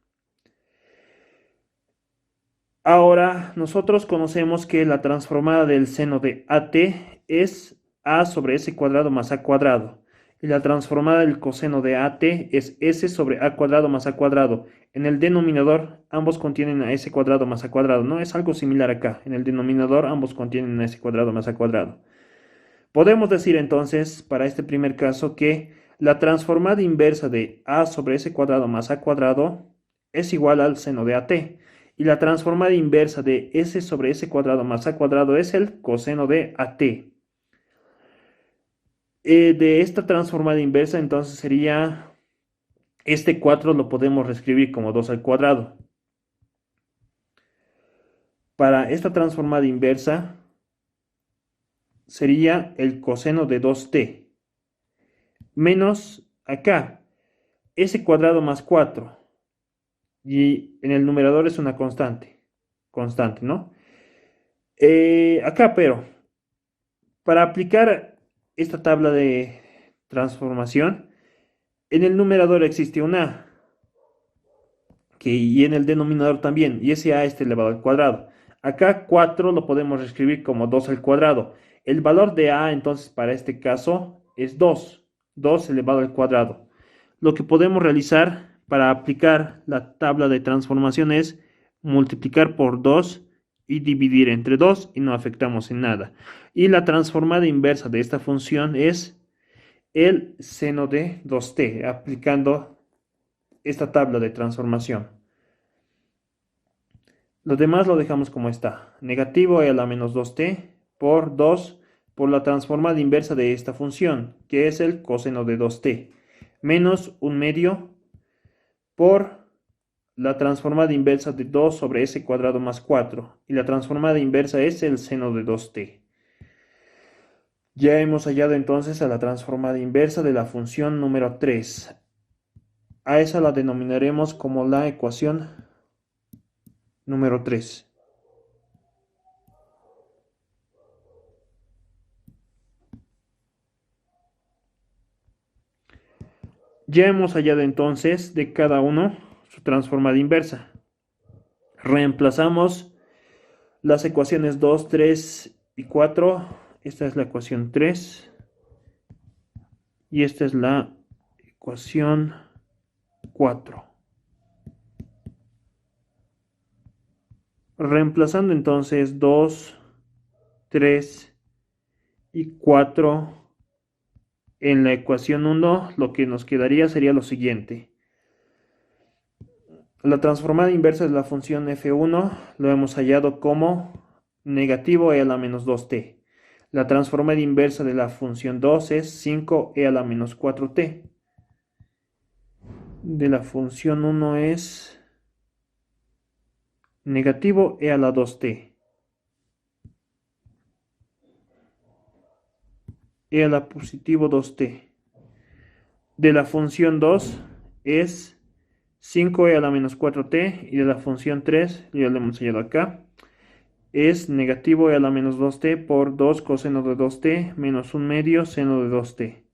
Ahora, nosotros conocemos que la transformada del seno de AT es a sobre s cuadrado más a cuadrado. Y la transformada del coseno de AT es S sobre A cuadrado más A cuadrado. En el denominador ambos contienen a S cuadrado más A cuadrado, ¿no? Es algo similar acá. En el denominador ambos contienen a S cuadrado más A cuadrado. Podemos decir entonces, para este primer caso, que la transformada inversa de A sobre S cuadrado más A cuadrado es igual al seno de AT. Y la transformada inversa de S sobre S cuadrado más A cuadrado es el coseno de AT. De esta transformada inversa, entonces sería, este 4 lo podemos reescribir como 2 al cuadrado. Para esta transformada inversa, sería el coseno de 2t, menos acá, s cuadrado más 4, y en el numerador es una constante, ¿no? Acá, pero, para aplicar esta tabla de transformación, en el numerador existe un a, y en el denominador también, y ese a está elevado al cuadrado. Acá 4 lo podemos reescribir como 2 al cuadrado. El valor de a, entonces, para este caso, es 2 elevado al cuadrado. Lo que podemos realizar para aplicar la tabla de transformación es multiplicar por 2 y dividir entre 2 y no afectamos en nada. Y la transformada inversa de esta función es el seno de 2t, aplicando esta tabla de transformación. Lo demás lo dejamos como está. Negativo e a la menos 2t por 2 por la transformada inversa de esta función, que es el coseno de 2t, menos 1/2 por la transformada inversa de 2 sobre s cuadrado más 4. Y la transformada inversa es el seno de 2t. Ya hemos hallado entonces a la transformada inversa de la función número 3. A esa la denominaremos como la ecuación número 3. Ya hemos hallado entonces de cada uno su transformada inversa. Reemplazamos las ecuaciones 2, 3 y 4. Esta es la ecuación 3 y esta es la ecuación 4. Reemplazando entonces 2, 3 y 4 en la ecuación 1, lo que nos quedaría sería lo siguiente. La transformada inversa de la función f1 lo hemos hallado como negativo e a la menos 2t. La transformada inversa de la función 2 es 5e a la menos 4t. De la función 1 es negativo e a la 2t. E a la positivo 2t. De la función 2 es 5e a la menos 4t. Y de la función 3, ya lo hemos hallado acá, es negativo e a la menos 2t por 2 coseno de 2t menos 1/2 seno de 2t.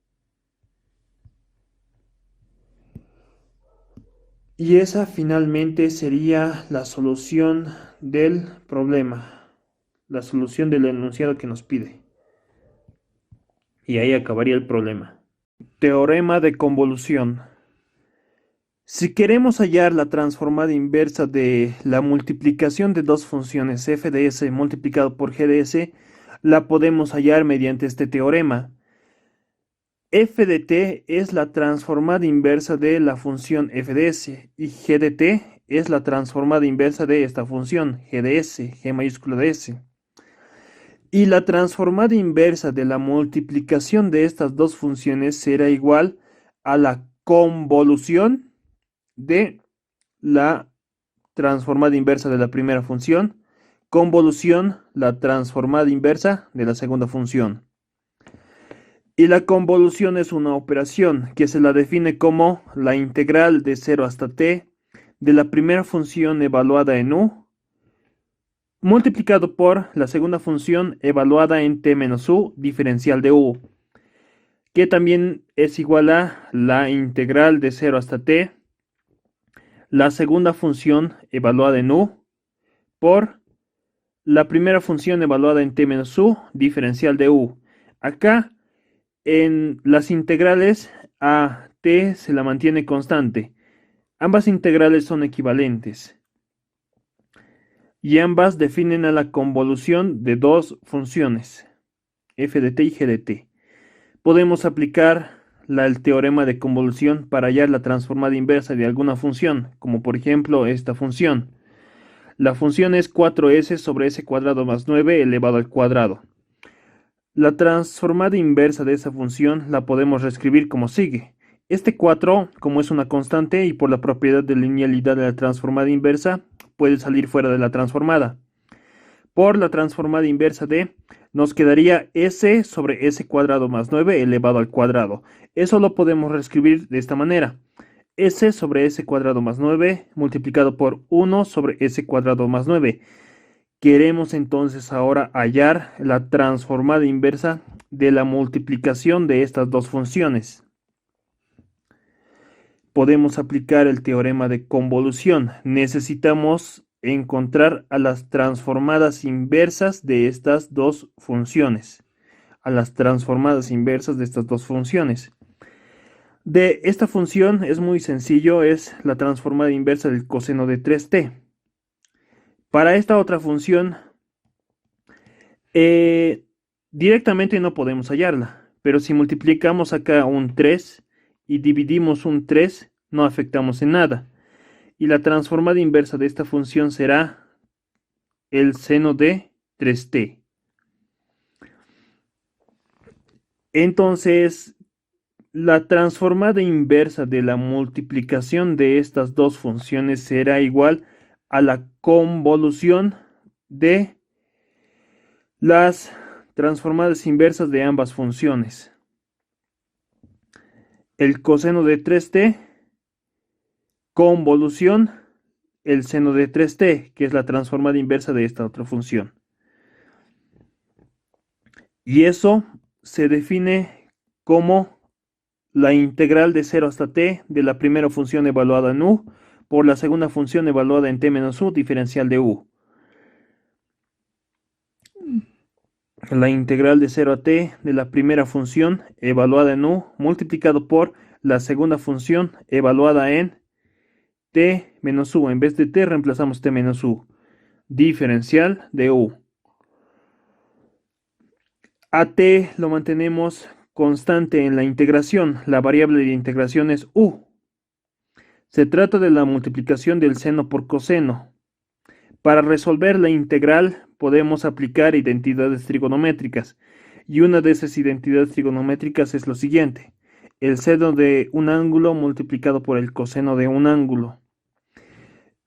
Y esa finalmente sería la solución del problema, la solución del enunciado que nos pide. Y ahí acabaría el problema. Teorema de convolución. Si queremos hallar la transformada inversa de la multiplicación de dos funciones f de s multiplicado por g de s, la podemos hallar mediante este teorema. F de t es la transformada inversa de la función f de s y g de t es la transformada inversa de esta función g de s, g mayúscula de s. Y la transformada inversa de la multiplicación de estas dos funciones será igual a la convolución de la transformada inversa de la primera función, convolución la transformada inversa de la segunda función. Y la convolución es una operación que se la define como la integral de 0 hasta t de la primera función evaluada en u multiplicado por la segunda función evaluada en t menos u diferencial de u, que también es igual a la integral de 0 hasta t, la segunda función evaluada en u, por la primera función evaluada en t menos u diferencial de u. Acá En las integrales a t se la mantiene constante. Ambas integrales son equivalentes y ambas definen a la convolución de dos funciones, f de t y g de t. Podemos aplicar el teorema de convolución para hallar la transformada inversa de alguna función, como por ejemplo esta función. La función es 4s sobre s cuadrado más 9 elevado al cuadrado. La transformada inversa de esa función la podemos reescribir como sigue. Este 4, como es una constante y por la propiedad de linealidad de la transformada inversa, puede salir fuera de la transformada. Por la transformada inversa de, nos quedaría s sobre s cuadrado más 9 elevado al cuadrado. Eso lo podemos reescribir de esta manera. S sobre s cuadrado más 9 multiplicado por 1 sobre s cuadrado más 9. Queremos entonces ahora hallar la transformada inversa de la multiplicación de estas dos funciones. Podemos aplicar el teorema de convolución. Necesitamos encontrar a las transformadas inversas de estas dos funciones. De esta función es muy sencillo, es la transformada inversa del coseno de 3t. Para esta otra función, directamente no podemos hallarla, pero si multiplicamos acá un 3 y dividimos un 3, no afectamos en nada. Y la transformada inversa de esta función será el seno de 3t. Entonces, la transformada inversa de la multiplicación de estas dos funciones será igual a la convolución de las transformadas inversas de ambas funciones. El coseno de 3t, convolución, el seno de 3t, que es la transformada inversa de esta otra función. Y eso se define como la integral de 0 hasta t de la primera función evaluada en u por la segunda función evaluada en t menos u diferencial de u. La integral de 0 a t de la primera función evaluada en u multiplicado por la segunda función evaluada en t menos u. En vez de t reemplazamos t menos u. Diferencial de u. A t lo mantenemos constante en la integración. La variable de integración es u. Se trata de la multiplicación del seno por coseno. Para resolver la integral podemos aplicar identidades trigonométricas. Y una de esas identidades trigonométricas es lo siguiente. El seno de un ángulo multiplicado por el coseno de un ángulo.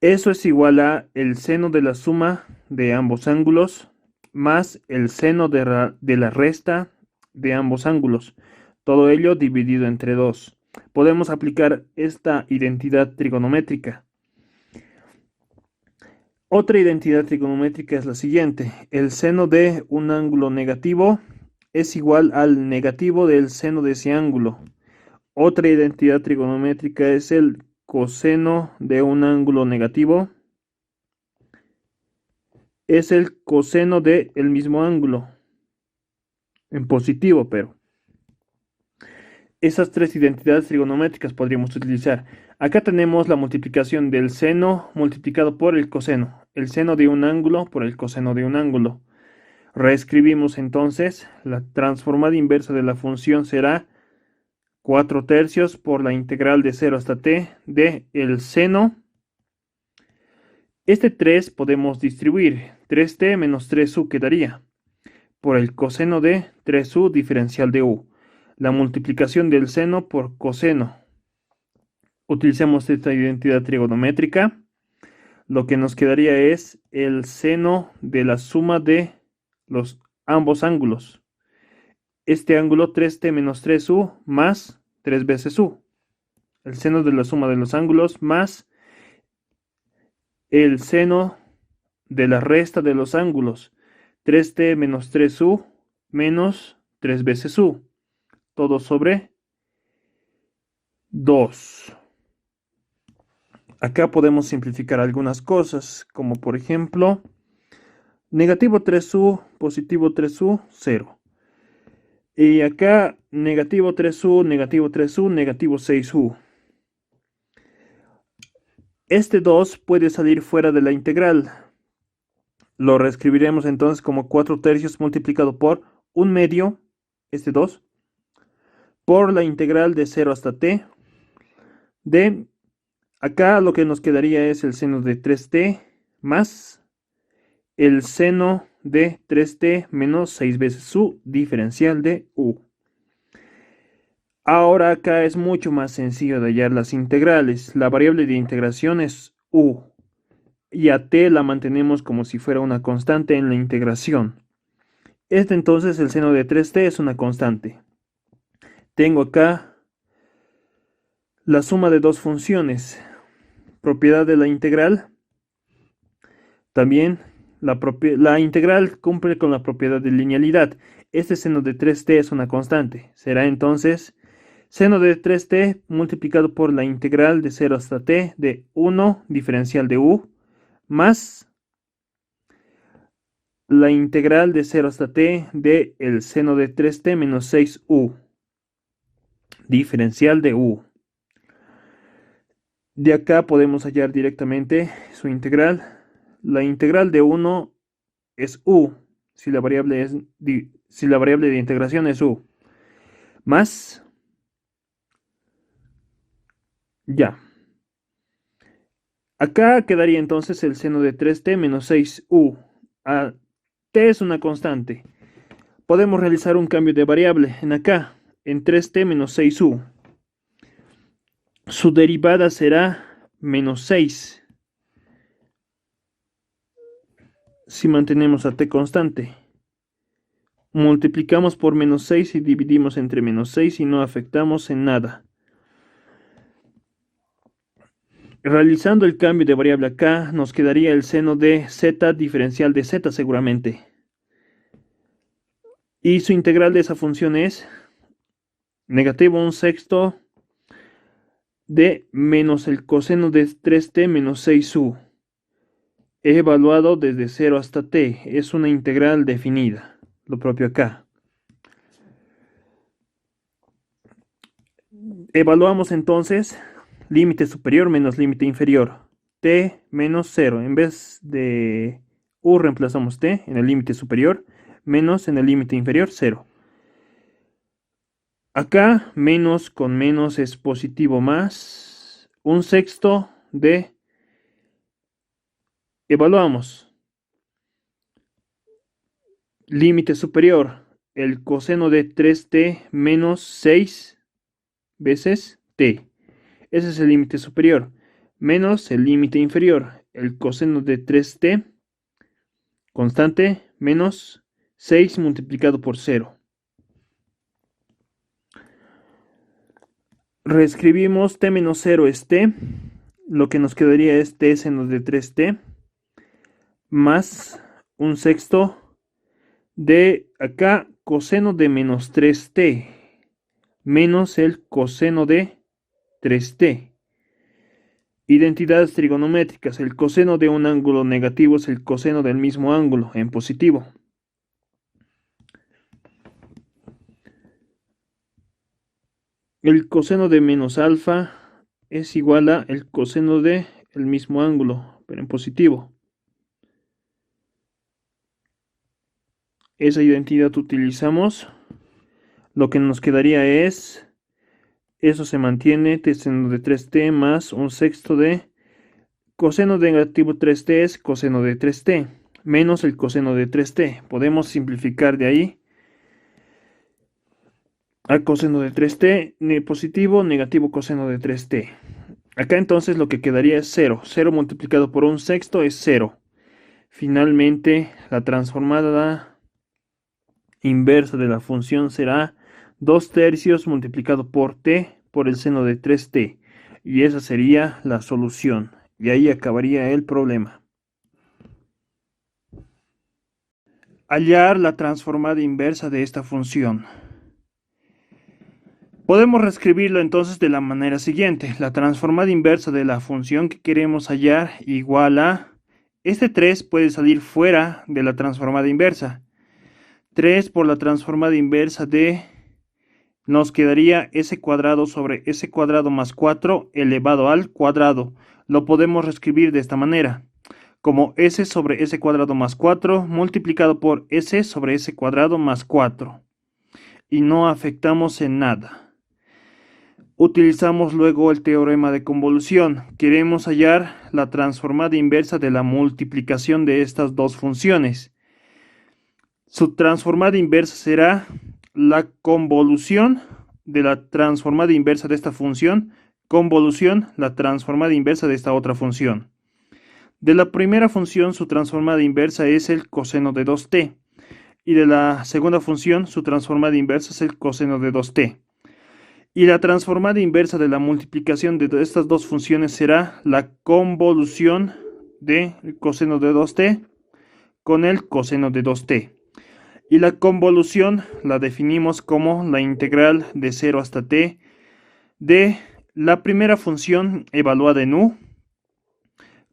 Eso es igual a el seno de la suma de ambos ángulos más el seno de la resta de ambos ángulos. Todo ello dividido entre 2. Podemos aplicar esta identidad trigonométrica. Otra identidad trigonométrica es la siguiente. El seno de un ángulo negativo es igual al negativo del seno de ese ángulo. Otra identidad trigonométrica es el coseno de un ángulo negativo. Es el coseno del mismo ángulo. En positivo, pero. Esas tres identidades trigonométricas podríamos utilizar. Acá tenemos la multiplicación del seno multiplicado por el coseno. El seno de un ángulo por el coseno de un ángulo. Reescribimos entonces. La transformada inversa de la función será 4/3 por la integral de 0 hasta t de el seno. Este 3 podemos distribuir. 3t menos 3u quedaría por el coseno de 3u diferencial de u. La multiplicación del seno por coseno. Utilicemos esta identidad trigonométrica. Lo que nos quedaría es el seno de la suma de ambos ángulos. Este ángulo 3t menos 3u más 3 veces u. El seno de la suma de los ángulos más el seno de la resta de los ángulos. 3t menos 3u menos 3 veces u. Todo sobre 2. Acá podemos simplificar algunas cosas, como por ejemplo, negativo 3u, positivo 3u, 0. Y acá negativo 3u, negativo 3u, negativo 6u. Este 2 puede salir fuera de la integral. Lo reescribiremos entonces como 4 tercios multiplicado por 1/2, este 2, por la integral de 0 hasta t de, acá lo que nos quedaría es el seno de 3t más el seno de 3t menos 6 veces su diferencial de u. Ahora acá es mucho más sencillo de hallar las integrales. La variable de integración es u y a t la mantenemos como si fuera una constante en la integración. Entonces el seno de 3t es una constante. Tengo acá la suma de dos funciones. Propiedad de la integral. También la integral cumple con la propiedad de linealidad. Este seno de 3t es una constante. Será entonces seno de 3t multiplicado por la integral de 0 hasta t de 1 diferencial de u más la integral de 0 hasta t de el seno de 3t menos 6u diferencial de u. De acá podemos hallar directamente su integral. La integral de 1 es u, si la variable de integración es u, más, ya. Acá quedaría entonces el seno de 3t menos 6u. T es una constante. Podemos realizar un cambio de variable en acá, en 3t menos 6u. Su derivada será menos 6. Si mantenemos a t constante. Multiplicamos por menos 6 y dividimos entre menos 6 y no afectamos en nada. Realizando el cambio de variable acá, nos quedaría el seno de z diferencial de z seguramente. Y su integral de esa función es negativo 1/6 de menos el coseno de 3t menos 6u. He evaluado desde 0 hasta t. Es una integral definida. Lo propio acá. Evaluamos entonces límite superior menos límite inferior. T menos 0. En vez de u reemplazamos t en el límite superior menos en el límite inferior 0. Acá menos con menos es positivo más 1/6 de... Evaluamos. Límite superior. El coseno de 3t menos 6 veces t. Ese es el límite superior. Menos el límite inferior. El coseno de 3t constante menos 6 multiplicado por 0. Reescribimos t menos 0 es t. Lo que nos quedaría es t seno de 3t más 1/6 de acá coseno de menos 3t menos el coseno de 3t. Identidades trigonométricas. El coseno de un ángulo negativo es el coseno del mismo ángulo en positivo. El coseno de menos alfa es igual a el coseno de el mismo ángulo, pero en positivo. Esa identidad utilizamos. Lo que nos quedaría es, eso se mantiene, t seno de 3t más 1/6 de coseno de negativo 3t es coseno de 3t, menos el coseno de 3t. Podemos simplificar de ahí a coseno de 3t, positivo, negativo coseno de 3t. Acá entonces lo que quedaría es 0. 0 multiplicado por 1/6 es 0. Finalmente, la transformada inversa de la función será 2 tercios multiplicado por t por el seno de 3t. Y esa sería la solución. Y ahí acabaría el problema. Hallar la transformada inversa de esta función. Podemos reescribirlo entonces de la manera siguiente. La transformada inversa de la función que queremos hallar igual a... Este 3 puede salir fuera de la transformada inversa. 3 por la transformada inversa de, nos quedaría s cuadrado sobre s cuadrado más 4 elevado al cuadrado. Lo podemos reescribir de esta manera, como s sobre s cuadrado más 4 multiplicado por s sobre s cuadrado más 4. Y no afectamos en nada. Utilizamos luego el teorema de convolución. Queremos hallar la transformada inversa de la multiplicación de estas dos funciones. Su transformada inversa será la convolución de la transformada inversa de esta función, convolución, la transformada inversa de esta otra función. De la primera función, su transformada inversa es el coseno de 2t. Y de la segunda función, su transformada inversa es el coseno de 2t. Y la transformada inversa de la multiplicación de estas dos funciones será la convolución del coseno de 2t con el coseno de 2t. Y la convolución la definimos como la integral de 0 hasta t de la primera función evaluada en u,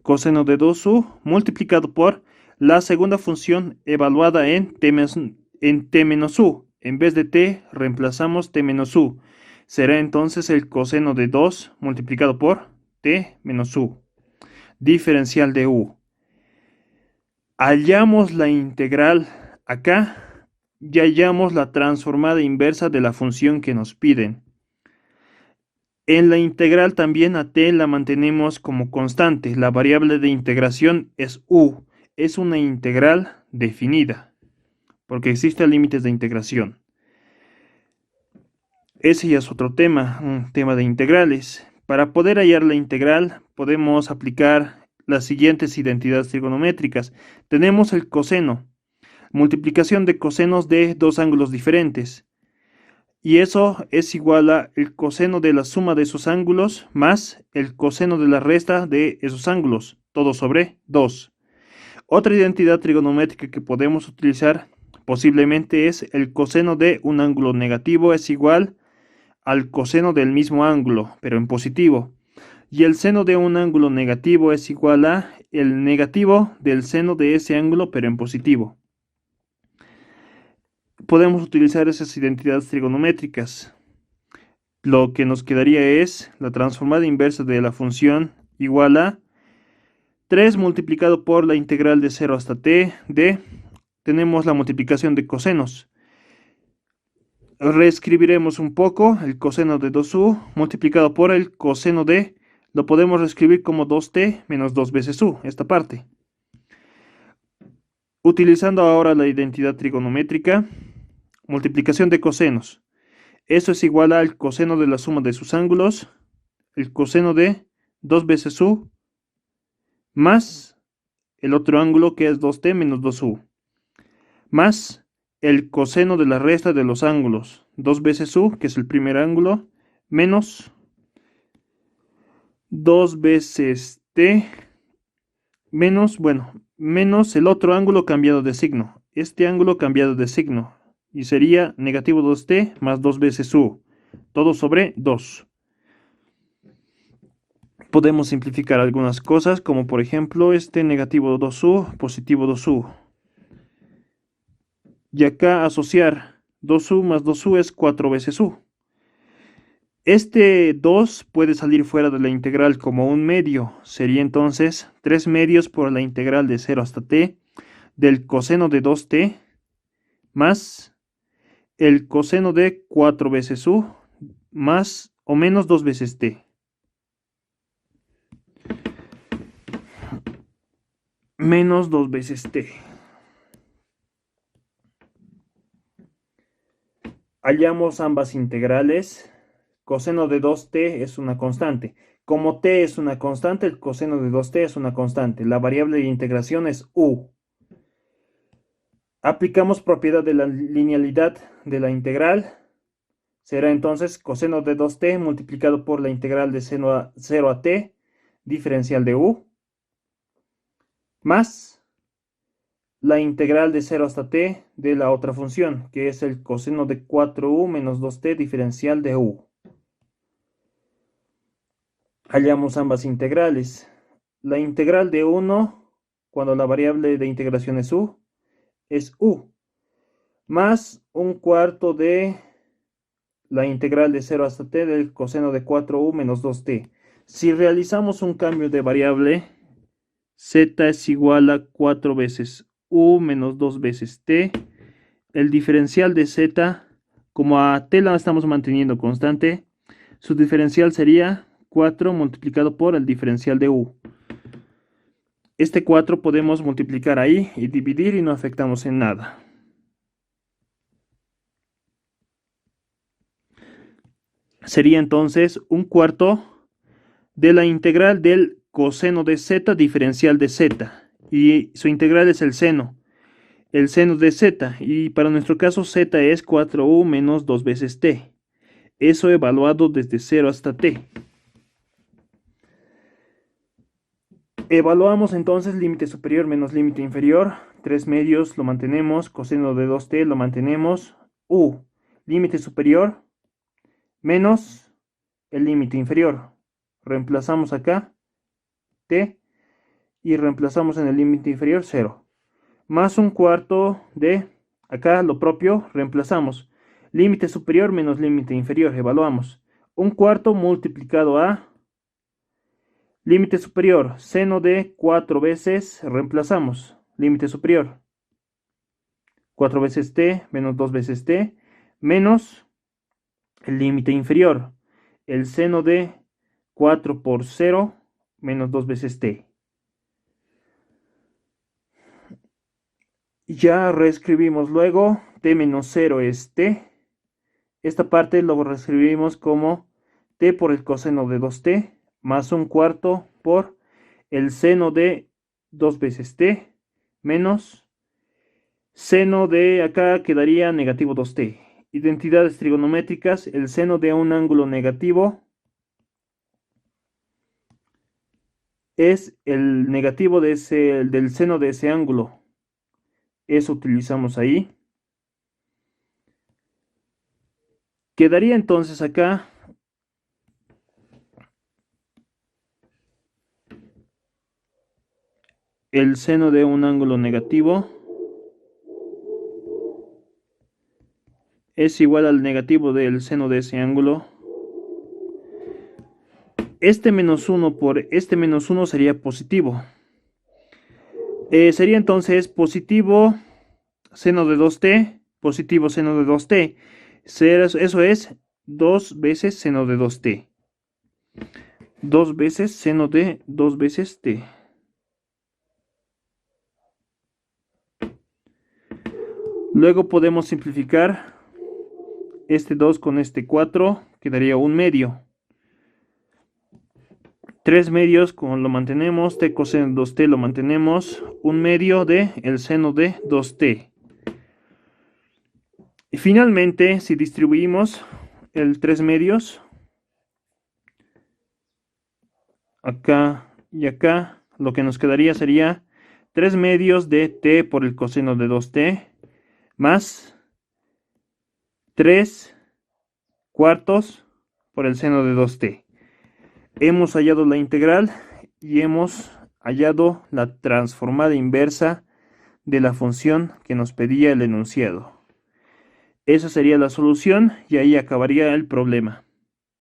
coseno de 2u, multiplicado por la segunda función evaluada en t menos u. En vez de t, reemplazamos t menos u. Será entonces el coseno de 2 multiplicado por t menos u, diferencial de u. Hallamos la integral acá y hallamos la transformada inversa de la función que nos piden. En la integral también a t la mantenemos como constante. La variable de integración es u. Es una integral definida, porque existen límites de integración. Ese ya es otro tema, un tema de integrales. Para poder hallar la integral, podemos aplicar las siguientes identidades trigonométricas. Tenemos el coseno, multiplicación de cosenos de dos ángulos diferentes. Y eso es igual a el coseno de la suma de esos ángulos más el coseno de la resta de esos ángulos, todo sobre 2. Otra identidad trigonométrica que podemos utilizar posiblemente es el coseno de un ángulo negativo es igual al coseno del mismo ángulo, pero en positivo. Y el seno de un ángulo negativo es igual a el negativo del seno de ese ángulo, pero en positivo. Podemos utilizar esas identidades trigonométricas. Lo que nos quedaría es la transformada inversa de la función igual a 3 multiplicado por la integral de 0 hasta t de, tenemos la multiplicación de cosenos. Reescribiremos un poco el coseno de 2u multiplicado por el coseno de, lo podemos reescribir como 2t menos 2 veces u, esta parte. Utilizando ahora la identidad trigonométrica, multiplicación de cosenos. Eso es igual al coseno de la suma de sus ángulos, el coseno de 2 veces u, más el otro ángulo que es 2t menos 2u, más el coseno de la resta de los ángulos, 2 veces u, que es el primer ángulo, menos 2 veces t, menos el otro ángulo cambiado de signo, este ángulo cambiado de signo, y sería negativo 2t más 2 veces u, todo sobre 2. Podemos simplificar algunas cosas, como por ejemplo este negativo 2u, positivo 2u. Y acá asociar 2u más 2u es 4 veces u. Este 2 puede salir fuera de la integral como un medio. Sería entonces 3 medios por la integral de 0 hasta t del coseno de 2t más el coseno de 4 veces u más o menos 2 veces t. Menos 2 veces t. Hallamos ambas integrales. Coseno de 2t es una constante. Como t es una constante, el coseno de 2t es una constante. La variable de integración es u. Aplicamos propiedad de la linealidad de la integral. Será entonces coseno de 2t multiplicado por la integral de 0 a t, diferencial de u, más la integral de 0 hasta t de la otra función, que es el coseno de 4u menos 2t, diferencial de u. Hallamos ambas integrales. La integral de 1, cuando la variable de integración es u, más un cuarto de la integral de 0 hasta t del coseno de 4u menos 2t. Si realizamos un cambio de variable, z es igual a 4 veces u menos 2 veces t. El diferencial de z, como a t la estamos manteniendo constante, su diferencial sería 4 multiplicado por el diferencial de u. Este 4 podemos multiplicar ahí y dividir y no afectamos en nada. Sería entonces un cuarto de la integral del coseno de z diferencial de z. Y su integral es el seno de z. Y para nuestro caso z es 4u menos 2 veces t. Eso evaluado desde 0 hasta t. Evaluamos entonces límite superior menos límite inferior. 3 medios lo mantenemos. Coseno de 2t lo mantenemos. U, límite superior menos el límite inferior. Reemplazamos acá t y reemplazamos en el límite inferior 0. Más un cuarto de, acá lo propio, reemplazamos. Límite superior menos límite inferior, evaluamos. Un cuarto multiplicado a límite superior, seno de 4 veces, reemplazamos. Límite superior. 4 veces t menos 2 veces t menos el límite inferior, el seno de 4 por 0 menos 2 veces t. Ya reescribimos luego, t menos 0 es t. Esta parte lo reescribimos como t por el coseno de 2t más un cuarto por el seno de 2 veces t menos seno de acá quedaría negativo 2t. Identidades trigonométricas, el seno de un ángulo negativo es el negativo del seno de ese ángulo. Eso utilizamos ahí. Quedaría entonces acá el seno de un ángulo negativo es igual al negativo del seno de ese ángulo. Este menos 1 por este menos 1 sería positivo. Sería entonces positivo seno de 2t, positivo seno de 2t. Eso es 2 veces seno de 2t. 2 veces seno de 2 veces t. Luego podemos simplificar este 2 con este 4, quedaría un medio. 3 medios como lo mantenemos, t coseno de 2t lo mantenemos, un medio de el seno de 2t. Y finalmente, si distribuimos el 3 medios, acá y acá, lo que nos quedaría sería 3 medios de t por el coseno de 2t más 3 cuartos por el seno de 2t. Hemos hallado la integral y hemos hallado la transformada inversa de la función que nos pedía el enunciado. Esa sería la solución y ahí acabaría el problema.